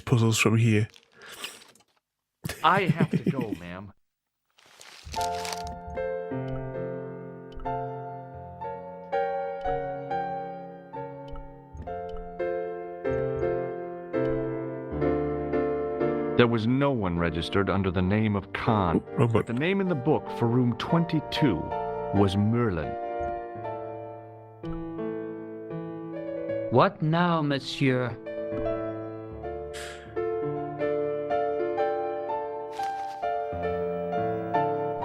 puzzles from here. I have to go, ma'am. There was no one registered under the name of Khan, but the name in the book for room 22 was Merlin. What now, monsieur?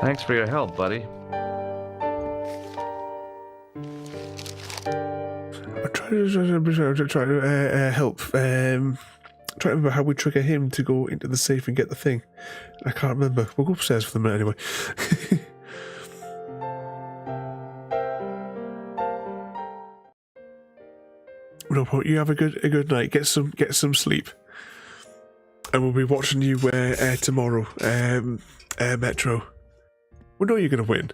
Thanks for your help, buddy. I'm trying to help trying to remember how we trigger him to go into the safe and get the thing. I can't remember. We'll go upstairs for the minute anyway. No point. You have a good night. Get some sleep. And we'll be watching you tomorrow. Metro. We know you're gonna win.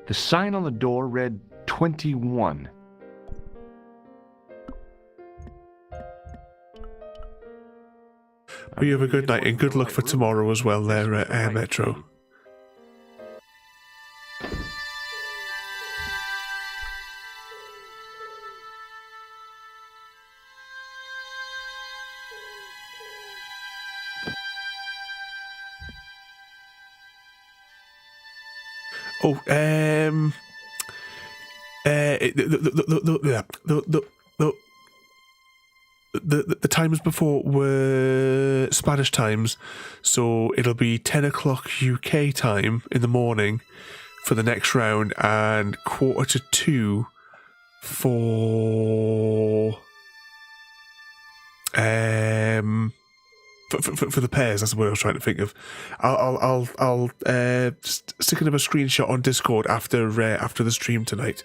The sign on the door read 21. Well, you have a good night and good luck for tomorrow as well there, Metro. Oh, the times before were Spanish times, so it'll be 10 o'clock UK time in the morning for the next round, and 1:45 for the pairs. That's what I was trying to think of. I'll stick another screenshot on Discord after the stream tonight.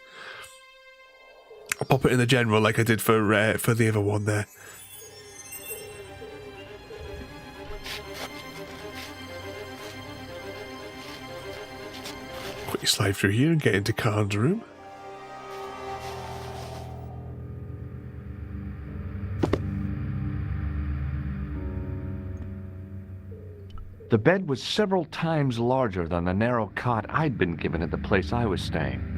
I'll pop it in the general like I did for the other one there. Quickly slide through here and get into Khan's room. The bed was several times larger than the narrow cot I'd been given at the place I was staying.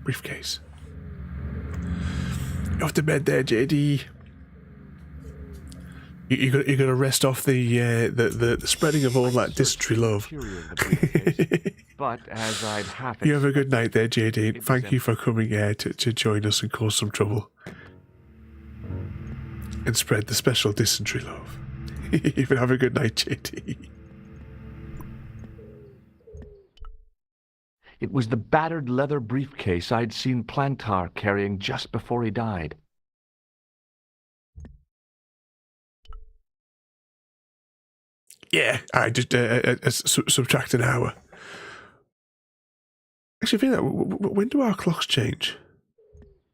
Briefcase. Off to bed there, JD. You're gonna rest off the spreading of all that dysentery love. But as I'd half you have a good night there, JD. Thank you for coming to join us and cause some trouble. And spread the special dysentery love. Even have a good night, JD. It was the battered leather briefcase I'd seen Plantar carrying just before he died. Yeah, I just subtract an hour. Actually, I think that when do our clocks change?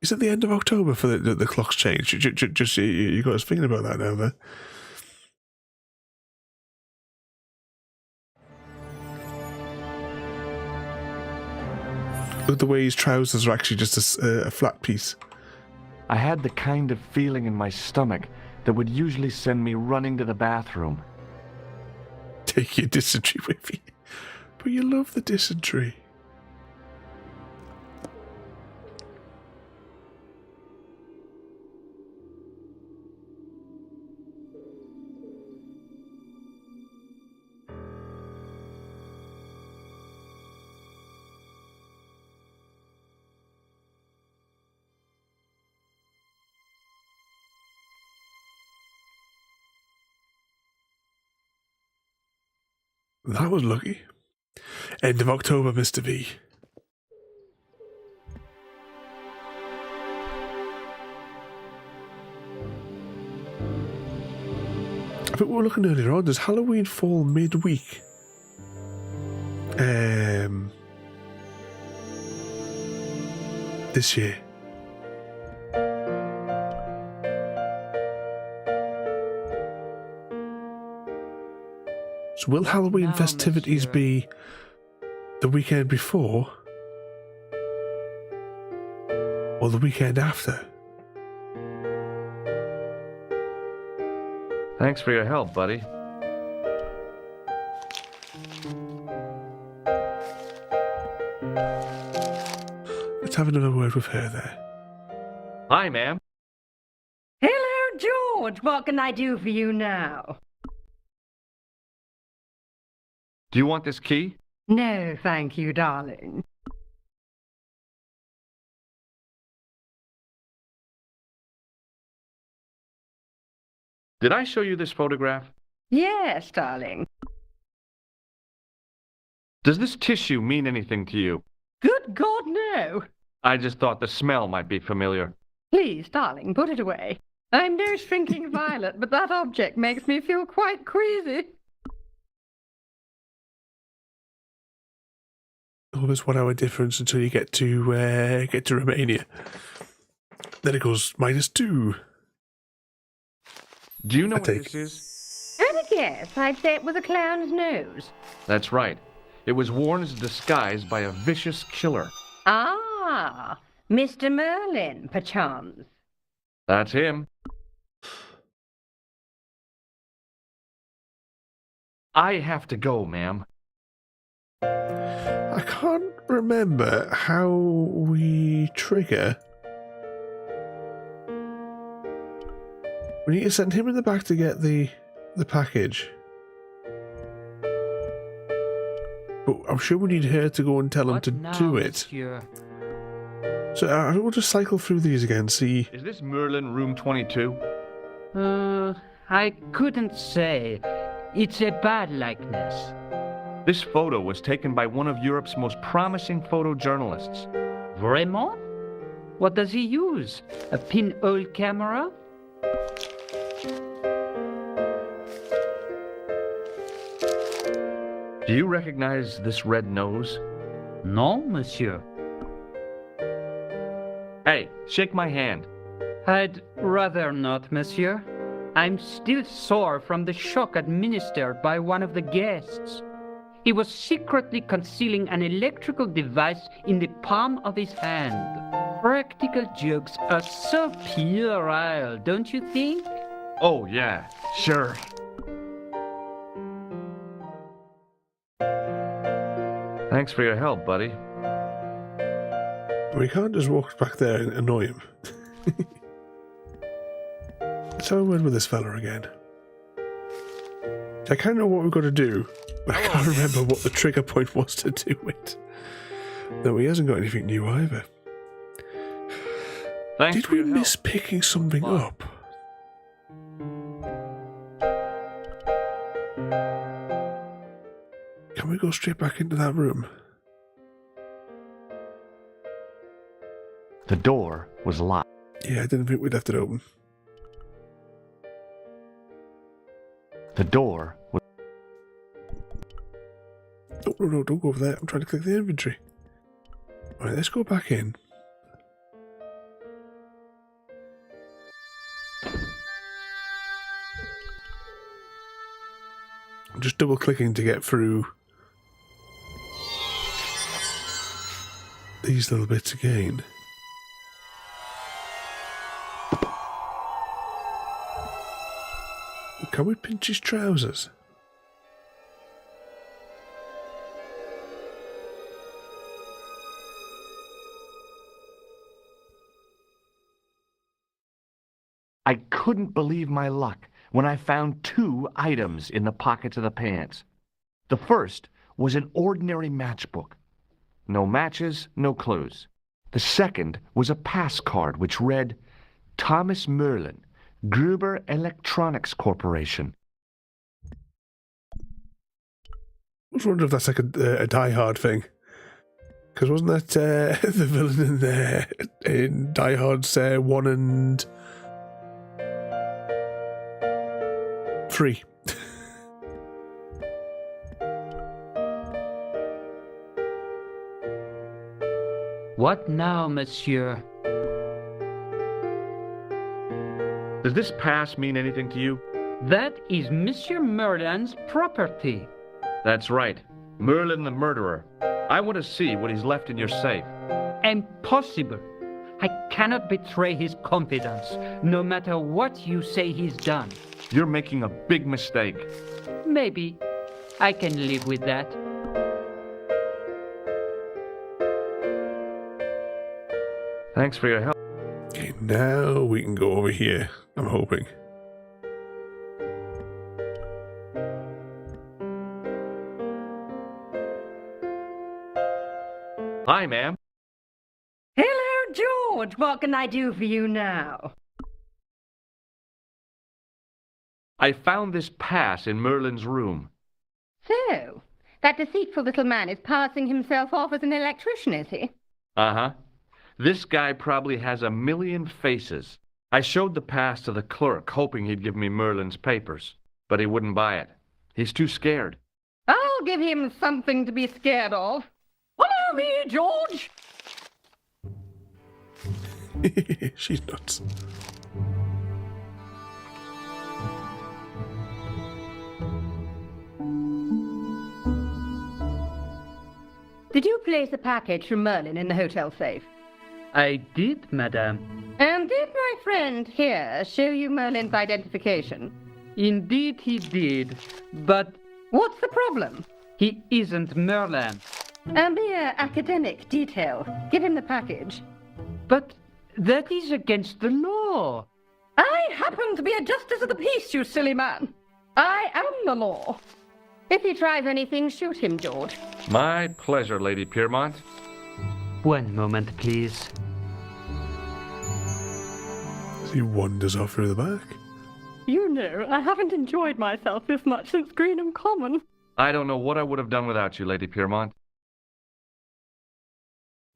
Is it the end of October for the clocks change? Just you got us thinking about that now, there. Look, the way his trousers are actually just a flat piece. I had the kind of feeling in my stomach that would usually send me running to the bathroom. Take your dysentery with you. But you love the dysentery. That was lucky. End of October, Mr. V. I think we were looking earlier on. Does Halloween fall midweek? This year. So will Halloween festivities be the weekend before or the weekend after? Thanks for your help, buddy. Let's have another word with her there. Hi, ma'am. Hello, George. What can I do for you now? Do you want this key? No, thank you, darling. Did I show you this photograph? Yes, darling. Does this tissue mean anything to you? Good God, no! I just thought the smell might be familiar. Please, darling, put it away. I'm no shrinking violet, but that object makes me feel quite queasy. Almost 1 hour difference until you get to Romania. Then it goes -2. Do you know what this is? At a guess, I'd say it was a clown's nose. That's right. It was worn as a disguise by a vicious killer. Ah, Mr. Merlin, perchance. That's him. I have to go, ma'am. I can't remember how we trigger. We need to send him in the back to get the package. But I'm sure we need her to go and tell him to do it. So I will just cycle through these again, see. Is this Merlin room 22? I couldn't say. It's a bad likeness. This photo was taken by one of Europe's most promising photojournalists. Vraiment? What does he use? A pinhole camera? Do you recognize this red nose? Non, monsieur. Hey, shake my hand. I'd rather not, monsieur. I'm still sore from the shock administered by one of the guests. He was secretly concealing an electrical device in the palm of his hand. Practical jokes are so puerile, don't you think? Oh, yeah, sure. Thanks for your help, buddy. We can't just walk back there and annoy him. Let's have a word with this fella again. I kind of know what we've got to do, but I can't remember what the trigger point was to do it. No, he hasn't got anything new either. Thanks Did we miss picking something up? Can we go straight back into that room? The door was locked. Yeah, I didn't think we'd left it open. The door was... No, don't go over there. I'm trying to click the inventory. Alright, let's go back in. I'm just double clicking to get through these little bits again. Can we pinch his trousers? I couldn't believe my luck when I found 2 items in the pockets of the pants. The first was an ordinary matchbook. No matches, no clues. The second was a pass card which read, Thomas Merlin, Gruber Electronics Corporation. I was wondering if that's like a Die Hard thing. Because wasn't that the villain in there in Die Hard's 1 and 3? What now, monsieur? Does this pass mean anything to you? That is Monsieur Merlin's property. That's right. Merlin the murderer. I want to see what he's left in your safe. Impossible. I cannot betray his confidence, no matter what you say he's done. You're making a big mistake. Maybe. I can live with that. Thanks for your help. Okay, now we can go over here, I'm hoping. Hi, ma'am. Hello, George. What can I do for you now? I found this pass in Merlin's room. So, That deceitful little man is passing himself off as an electrician, is he? Uh-huh. This guy probably has a million faces. I showed the pass to the clerk, hoping he'd give me Merlin's papers, but he wouldn't buy it. He's too scared. I'll give him something to be scared of. Follow me, George! She's nuts. Did you place a package from Merlin in the hotel safe? I did, madame. And did my friend here show you Merlin's identification? Indeed he did, but What's the problem? he isn't Merlin. A mere academic detail. Give him the package. But that is against the law. I happen to be a justice of the peace, you silly man. I am the law. If he tries anything, shoot him, George. My pleasure, Lady Piermont. One moment, please. He wanders off through the back. You know, I haven't enjoyed myself this much since Greenham Common. I don't know what I would have done without you, Lady Piermont.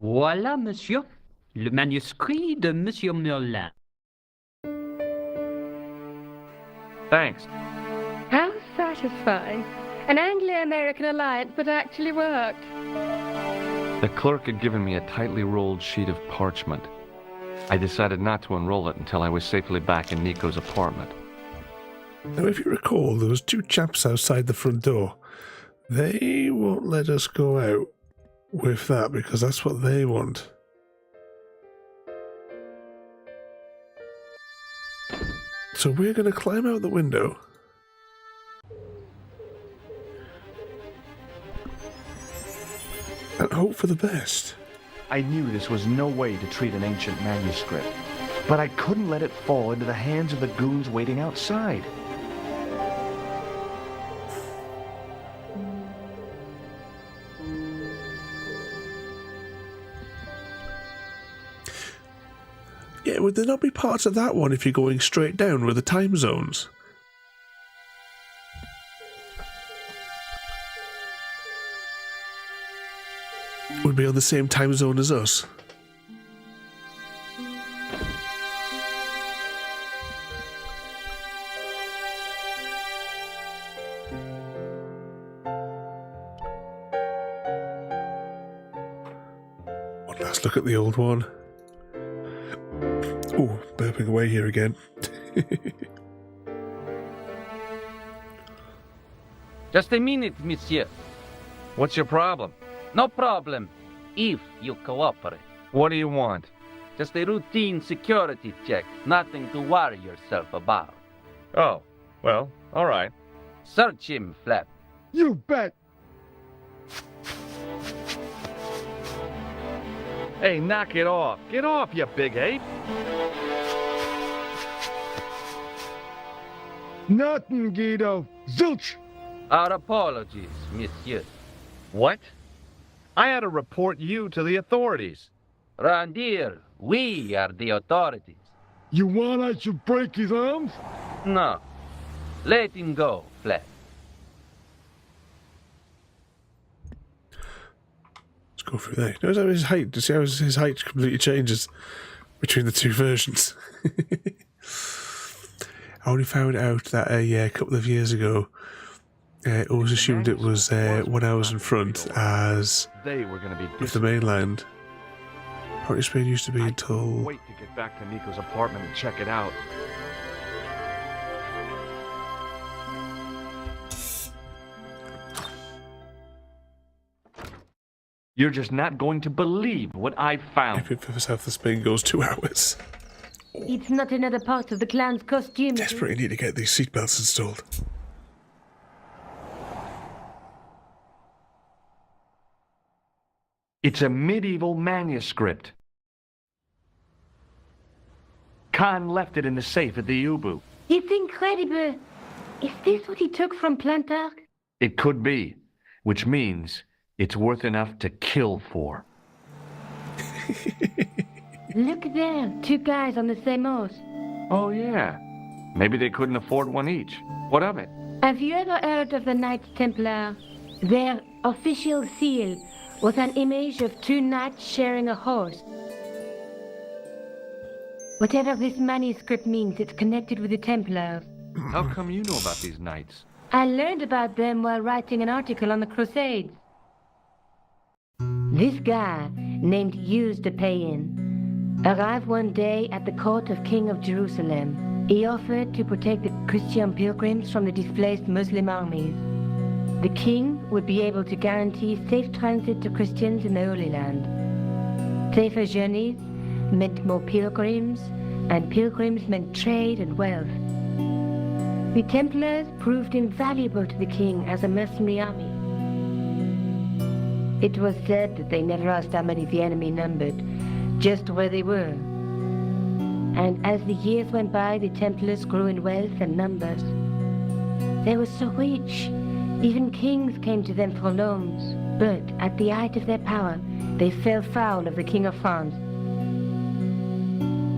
Voilà, monsieur. Le manuscrit de Monsieur Merlin. Thanks. How satisfying. An Anglo-American alliance that actually worked. The clerk had given me a tightly rolled sheet of parchment. I decided not to unroll it until I was safely back in Nico's apartment. Now, if you recall, there was 2 chaps outside the front door. They won't let us go out with that because that's what they want. So we're going to climb out the window. And hope for the best. I knew this was no way to treat an ancient manuscript, but I couldn't let it fall into the hands of the goons waiting outside. Yeah, would there not be parts of that one if you're going straight down with the time zones? Would be on the same time zone as us. One last look at the old one. Oh, burping away here again. Just a minute, monsieur. What's your problem? No problem, if you cooperate. What do you want? Just a routine security check, nothing to worry yourself about. Oh, well, all right. Search him, Flap. You bet. Hey, knock it off. Get off, you big ape. Nothing, Guido. Zilch. Our apologies, monsieur. What? I had to report you to the authorities. Round here, we are the authorities. You want I should break his arms? No. Let him go, Flap. Let's go through there. Notice how his height, see how his height completely changes between the 2 versions. I only found out that a couple of years ago. Always assumed it was when I was in front as They were going to be with the mainland. Apparently Spain used to be until... Wait to get back to Nico's apartment and check it out. You're just not going to believe what I found. If it for south of Spain goes 2 hours. It's not another part of the clown's costume. Desperately need to get these seatbelts installed. It's a medieval manuscript. Khan left it in the safe at the U-boot. It's incredible. Is this what he took from Plantark? It could be, which means it's worth enough to kill for. Look there, 2 guys on the same horse. Oh, yeah. Maybe they couldn't afford one each. What of it? Have you ever heard of the Knights Templar? They're official seal was an image of two knights sharing a horse. Whatever this manuscript means, it's connected with the Templars. How come you know about these knights? I learned about them while writing an article on the Crusades. This guy, named Hughes de Payen, arrived one day at the court of King of Jerusalem. He offered to protect the Christian pilgrims from the displaced Muslim armies. The king would be able to guarantee safe transit to Christians in the Holy Land. Safer journeys meant more pilgrims, and pilgrims meant trade and wealth. The Templars proved invaluable to the king as a mercenary army. It was said that they never asked how many the enemy numbered, just where they were. And as the years went by, the Templars grew in wealth and numbers. They were so rich, even kings came to them for loans. But at the height of their power, they fell foul of the King of France.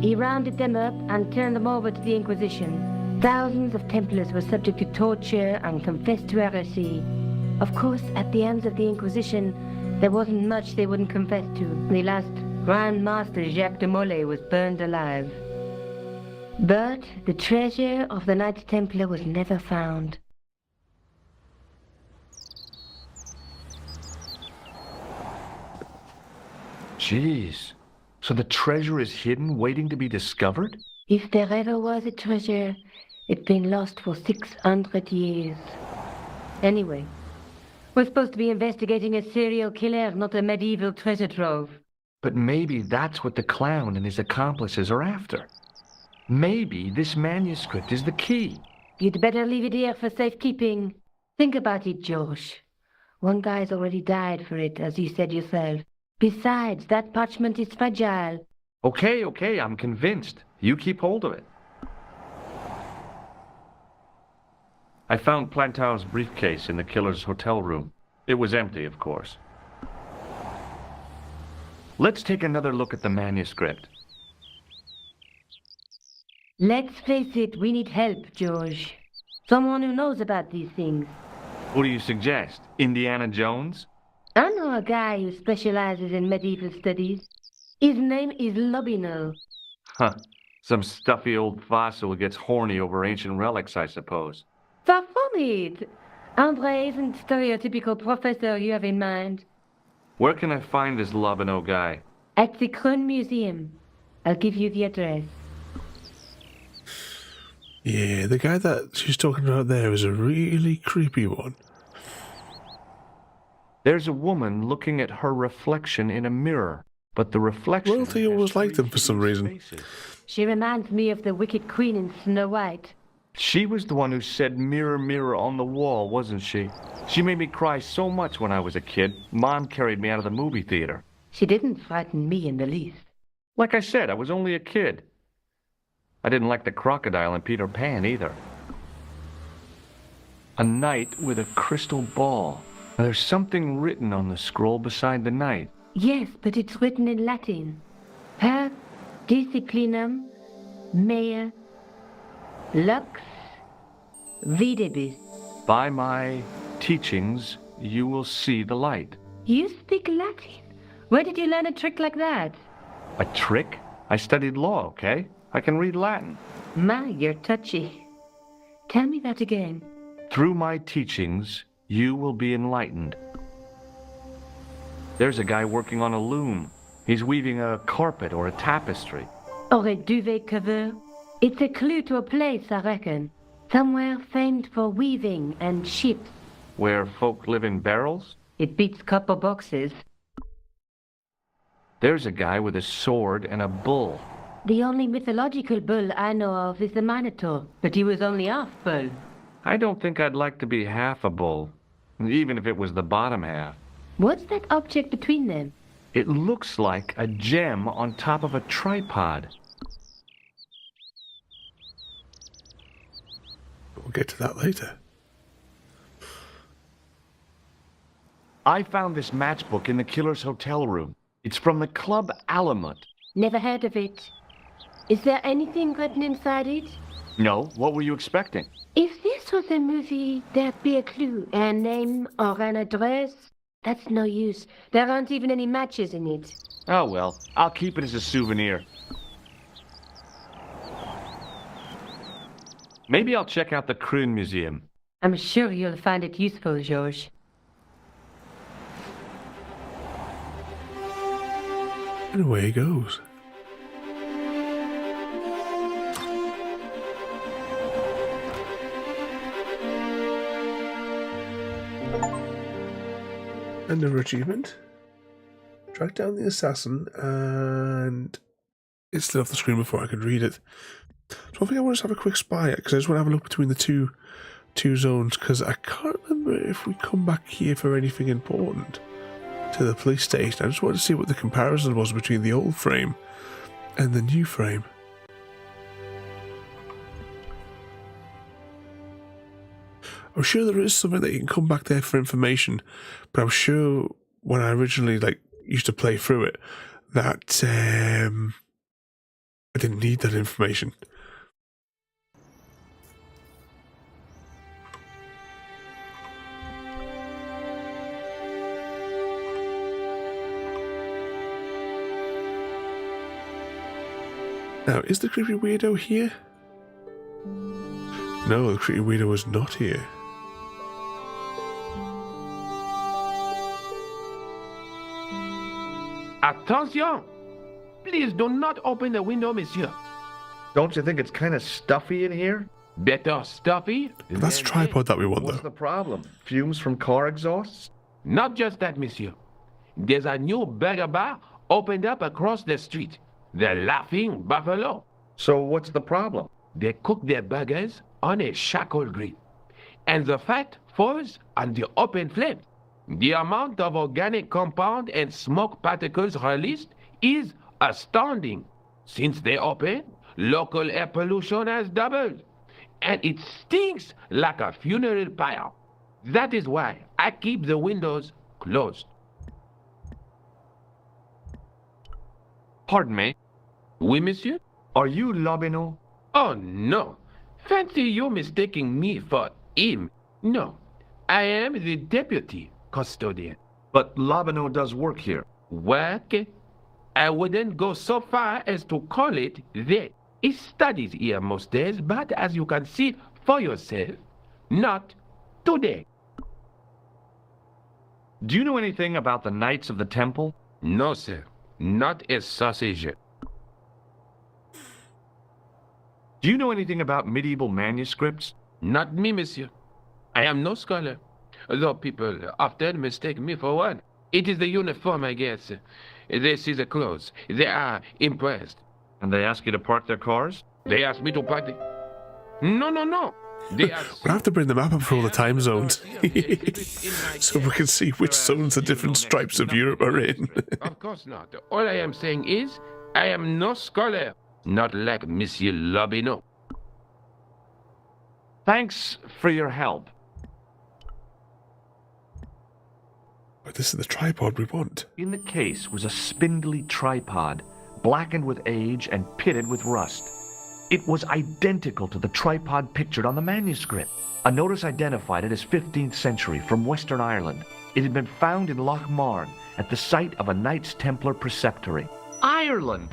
He rounded them up and turned them over to the Inquisition. Thousands of Templars were subject to torture and confessed to heresy. Of course, at the hands of the Inquisition, there wasn't much they wouldn't confess to. The last Grand Master Jacques de Molay was burned alive. But the treasure of the Knights Templar was never found. Jeez. So the treasure is hidden, waiting to be discovered? If there ever was a treasure, it's been lost for 600 years. Anyway, we're supposed to be investigating a serial killer, not a medieval treasure trove. But maybe that's what the clown and his accomplices are after. Maybe this manuscript is the key. You'd better leave it here for safekeeping. Think about it, George. One guy's already died for it, as you said yourself. Besides, that parchment is fragile. Okay, I'm convinced. You keep hold of it. I found Plantao's briefcase in the killer's hotel room. It was empty, of course. Let's take another look at the manuscript. Let's face it, we need help, George. Someone who knows about these things. What do you suggest? Indiana Jones? I know a guy who specializes in medieval studies. His name is Lobino. Huh. Some stuffy old fossil who gets horny over ancient relics, I suppose. Far from it. Andre isn't the stereotypical professor you have in mind. Where can I find this Lobino guy? At the Krone Museum. I'll give you the address. Yeah, the guy that she's talking about there is a really creepy one. There's a woman looking at her reflection in a mirror, but the reflection... Royalty always liked them for some reason. She reminds me of the Wicked Queen in Snow White. She was the one who said, "Mirror, mirror on the wall," wasn't she? She made me cry so much when I was a kid. Mom carried me out of the movie theater. She didn't frighten me in the least. Like I said, I was only a kid. I didn't like the crocodile in Peter Pan either. A knight with a crystal ball. Now, there's something written on the scroll beside the knight. Yes, but it's written in Latin. Per disciplinam mea lux videbis. By my teachings, you will see the light. You speak Latin? Where did you learn a trick like that? A trick? I studied law, okay? I can read Latin. My, you're touchy. Tell me that again. Through my teachings, you will be enlightened. There's a guy working on a loom. He's weaving a carpet or a tapestry. Or a duvet cover. It's a clue to a place, I reckon. Somewhere famed for weaving and ships. Where folk live in barrels? It beats copper boxes. There's a guy with a sword and a bull. The only mythological bull I know of is the Minotaur, but he was only half bull. I don't think I'd like to be half a bull, even if it was the bottom half. What's that object between them? It looks like a gem on top of a tripod. We'll get to that later. I found this matchbook in the killer's hotel room. It's from the Club Alamut. Never heard of it. Is there anything written inside it? No, what were you expecting? If this was a movie, there'd be a clue, a name or an address. That's no use. There aren't even any matches in it. Oh well, I'll keep it as a souvenir. Maybe I'll check out the Kroon Museum. I'm sure you'll find it useful, George. And away he goes. Another achievement. Track down the assassin, and it's still off the screen before I could read it. So I think I want to have a quick spy because I just want to have a look between the two zones, because I can't remember if we come back here for anything important to the police station. I just wanted to see what the comparison was between the old frame and the new frame. I'm sure there is something that you can come back there for information, but I'm sure when I originally used to play through it that I didn't need that information. Now, is the creepy weirdo here? No, the creepy weirdo is not here. Attention! Please do not open the window, monsieur. Don't you think it's kind of stuffy in here? Better stuffy? But that's the tripod that we want, What's though. the problem? Fumes from car exhausts? Not just that, monsieur. There's a new burger bar opened up across the street. The Laughing Buffalo. So what's the problem? They cook their burgers on a charcoal grill, and the fat falls on the open flame. The amount of organic compound and smoke particles released is astounding. Since they opened, local air pollution has doubled, and it stinks like a funeral pyre. That is why I keep the windows closed. Pardon me. Oui, monsieur? Are you Lobino? Oh, no. Fancy you mistaking me for him. No, I am the deputy custodian. But Lobino does work here. Work? I wouldn't go so far as to call it that. He studies here most days, but as you can see for yourself, not today. Do you know anything about the Knights of the Temple? No, sir. Not a sausage. Do you know anything about medieval manuscripts? Not me, monsieur. I am no scholar, though people often mistake me for one. It is the uniform, I guess. They see the clothes. They are impressed. And they ask you to park their cars? They ask me to park the... No. They ask... We'll have to bring the map up for all the time zones, so we can see which zones the different stripes of Europe are in. Of course not. All I am saying is, I am no scholar. Not like Monsieur Lobino. Thanks for your help. But this is the tripod we want. In the case was a spindly tripod, blackened with age and pitted with rust. It was identical to the tripod pictured on the manuscript. A notice identified it as 15th century from Western Ireland. It had been found in Loch Marne at the site of a Knights Templar preceptory. Ireland!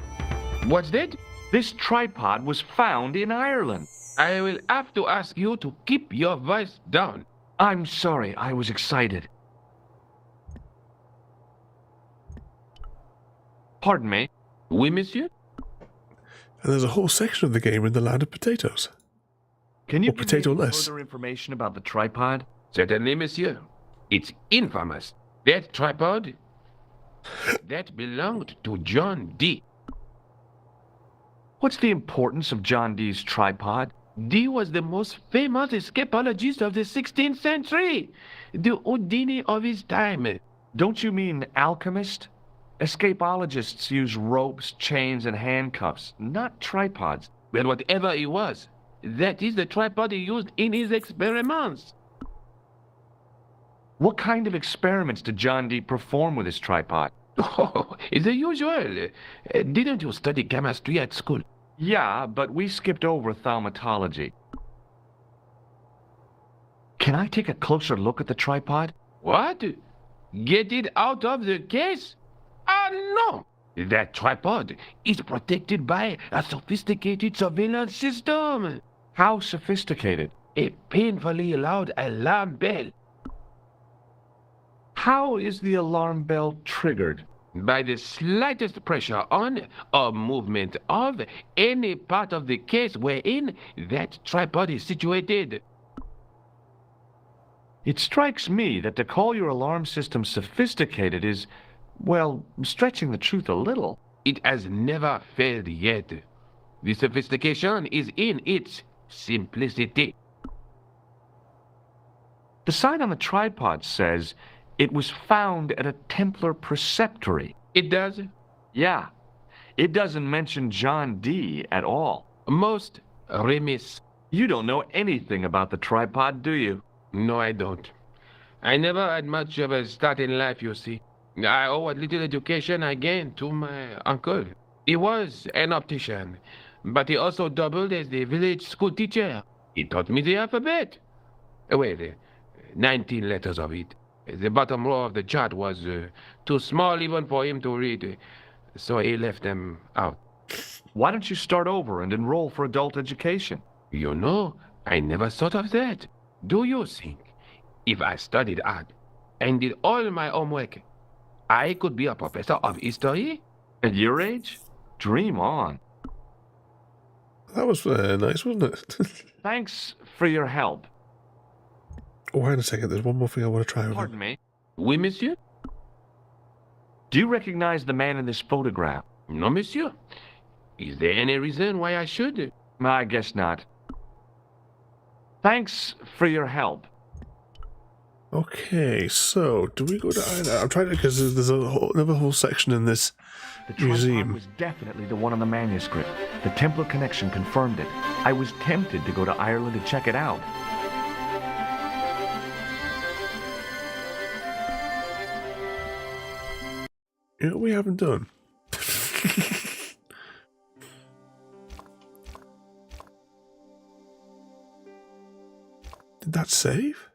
What's that? This tripod was found in Ireland. I will have to ask you to keep your voice down. I'm sorry, I was excited. Pardon me? Oui, monsieur? And there's a whole section of the game in the land of potatoes. Can you Or potato give me less. further information about the tripod? Certainly, monsieur. It's infamous. That tripod, that belonged to John Dee. What's the importance of John Dee's tripod? Dee was the most famous escapologist of the 16th century. The Houdini of his time. Don't you mean alchemist? Escapologists use ropes, chains, and handcuffs, not tripods. But whatever he was, that is the tripod he used in his experiments. What kind of experiments did John Dee perform with his tripod? Oh, the usual. Didn't you study chemistry at school? Yeah, but we skipped over thaumatology. Can I take a closer look at the tripod? What? Get it out of the case? Ah, no! That tripod is protected by a sophisticated surveillance system. How sophisticated? A painfully loud alarm bell. How is the alarm bell triggered? By the slightest pressure on or movement of any part of the case wherein that tripod is situated. It strikes me that to call your alarm system sophisticated is, well, stretching the truth a little. It has never failed yet. The sophistication is in its simplicity. The sign on the tripod says it was found at a Templar preceptory. It does? Yeah. It doesn't mention John D. at all. Most remiss. You don't know anything about the tripod, do you? No, I don't. I never had much of a start in life, you see. I owe what little education I gained to my uncle. He was an optician, but he also doubled as the village school teacher. He taught me the alphabet. Well, 19 letters of it. The bottom row of the chart was too small even for him to read, so he left them out. Why don't you start over and enroll for adult education? You know, I never thought of that. Do you think if I studied art and did all my homework, I could be a professor of history? At your age? Dream on. That was nice, wasn't it? Thanks for your help. Oh, hang on a second. There's one more thing I want to try. Pardon me? Oui, monsieur? Do you recognize the man in this photograph? No, monsieur. Is there any reason why I should? I guess not. Thanks for your help. Okay, so do we go to... I'm trying to... Because there's another whole section in this museum. Was definitely the one on the manuscript. The Templar connection confirmed it. I was tempted to go to Ireland to check it out. You know what we haven't done? Did that save?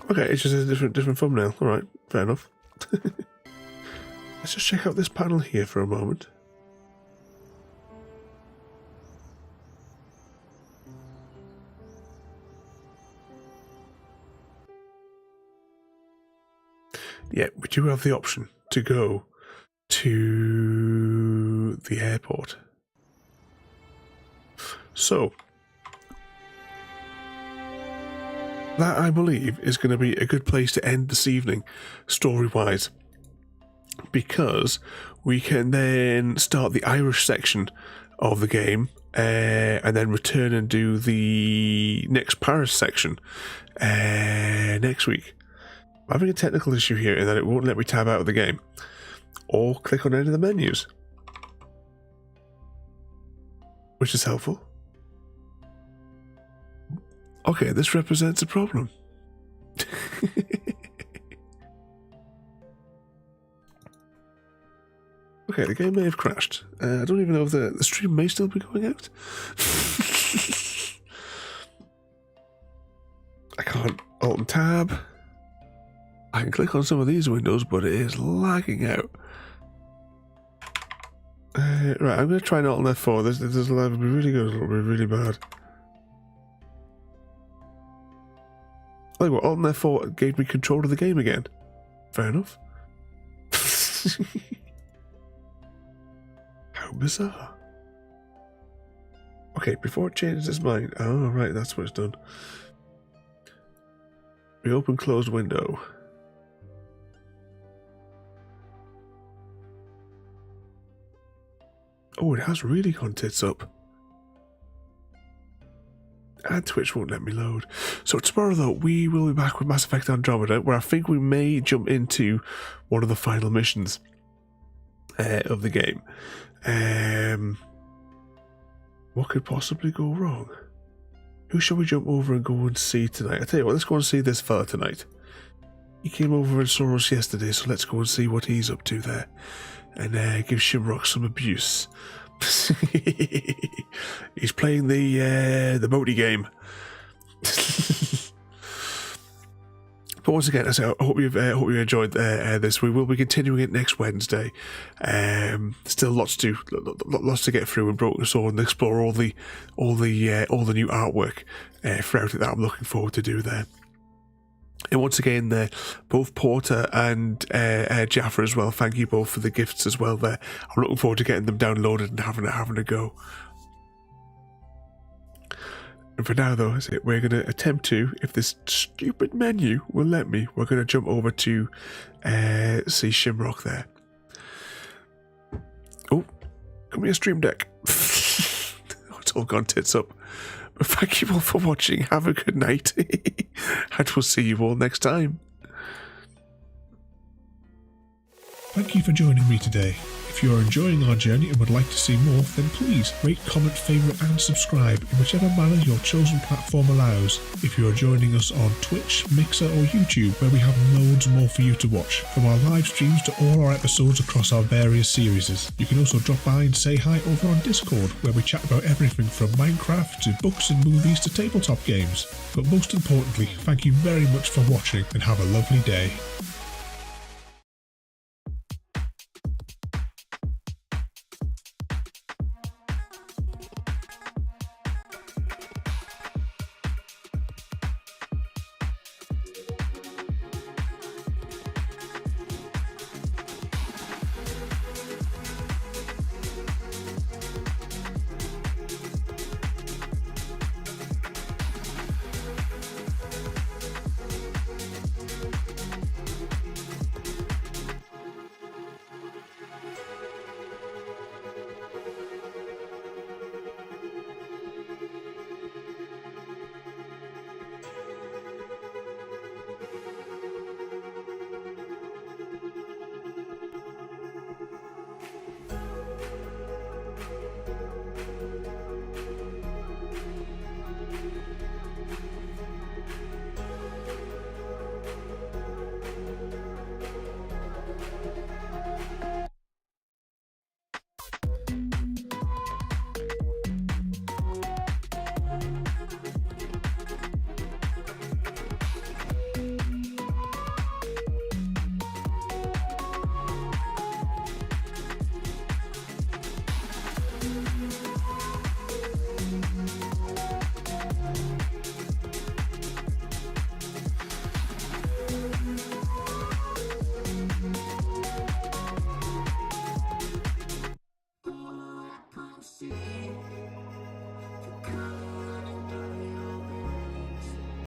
Okay, it's just a different thumbnail. Alright, fair enough. Let's just check out this panel here for a moment. Yeah, we do have the option to go to the airport. So, that I believe is going to be a good place to end this evening, story-wise, because we can then start the Irish section of the game and then return and do the next Paris section next week. I'm having a technical issue here in that it won't let me tab out of the game or click on any of the menus, which is helpful. Okay, this represents a problem. Okay, the game may have crashed. I don't even know if the stream may still be going out. I can't alt and tab. I can click on some of these windows, but it is lagging out. Right, I'm going to try an alt and F4. This will either be really good or it'll be really bad. I think what, alt and F4 gave me control of the game again. Fair enough. How bizarre. Okay, before it changes its mind. Oh, right, that's what it's done. Reopen closed window. Oh, it has really gone tits up. And Twitch won't let me load. So tomorrow, though, we will be back with Mass Effect Andromeda, where I think we may jump into one of the final missions of the game. What could possibly go wrong? Who shall we jump over and go and see tonight? I tell you what, let's go and see this fella tonight. He came over and saw us yesterday, so let's go and see what he's up to there. And give Shimrock some abuse. He's playing the Modi game. But once again, I hope you've enjoyed this. We will be continuing it next Wednesday. Still lots to get through in Broken Sword and explore all the new artwork throughout it that I'm looking forward to do there. And once again, both Porter and Jaffa as well. Thank you both for the gifts as well. There, I'm looking forward to getting them downloaded and having a go. And for now, though, we're going to attempt to, if this stupid menu will let me, we're going to jump over to see Shimrock there. Oh, come here, Stream Deck. It's all gone tits up. But thank you all for watching. Have a good night. And we'll see you all next time. Thank you for joining me today. If you are enjoying our journey and would like to see more, then please rate, comment, favourite and subscribe in whichever manner your chosen platform allows. If you are joining us on Twitch, Mixer or YouTube, where we have loads more for you to watch, from our live streams to all our episodes across our various series. You can also drop by and say hi over on Discord, where we chat about everything from Minecraft to books and movies to tabletop games. But most importantly, thank you very much for watching and have a lovely day.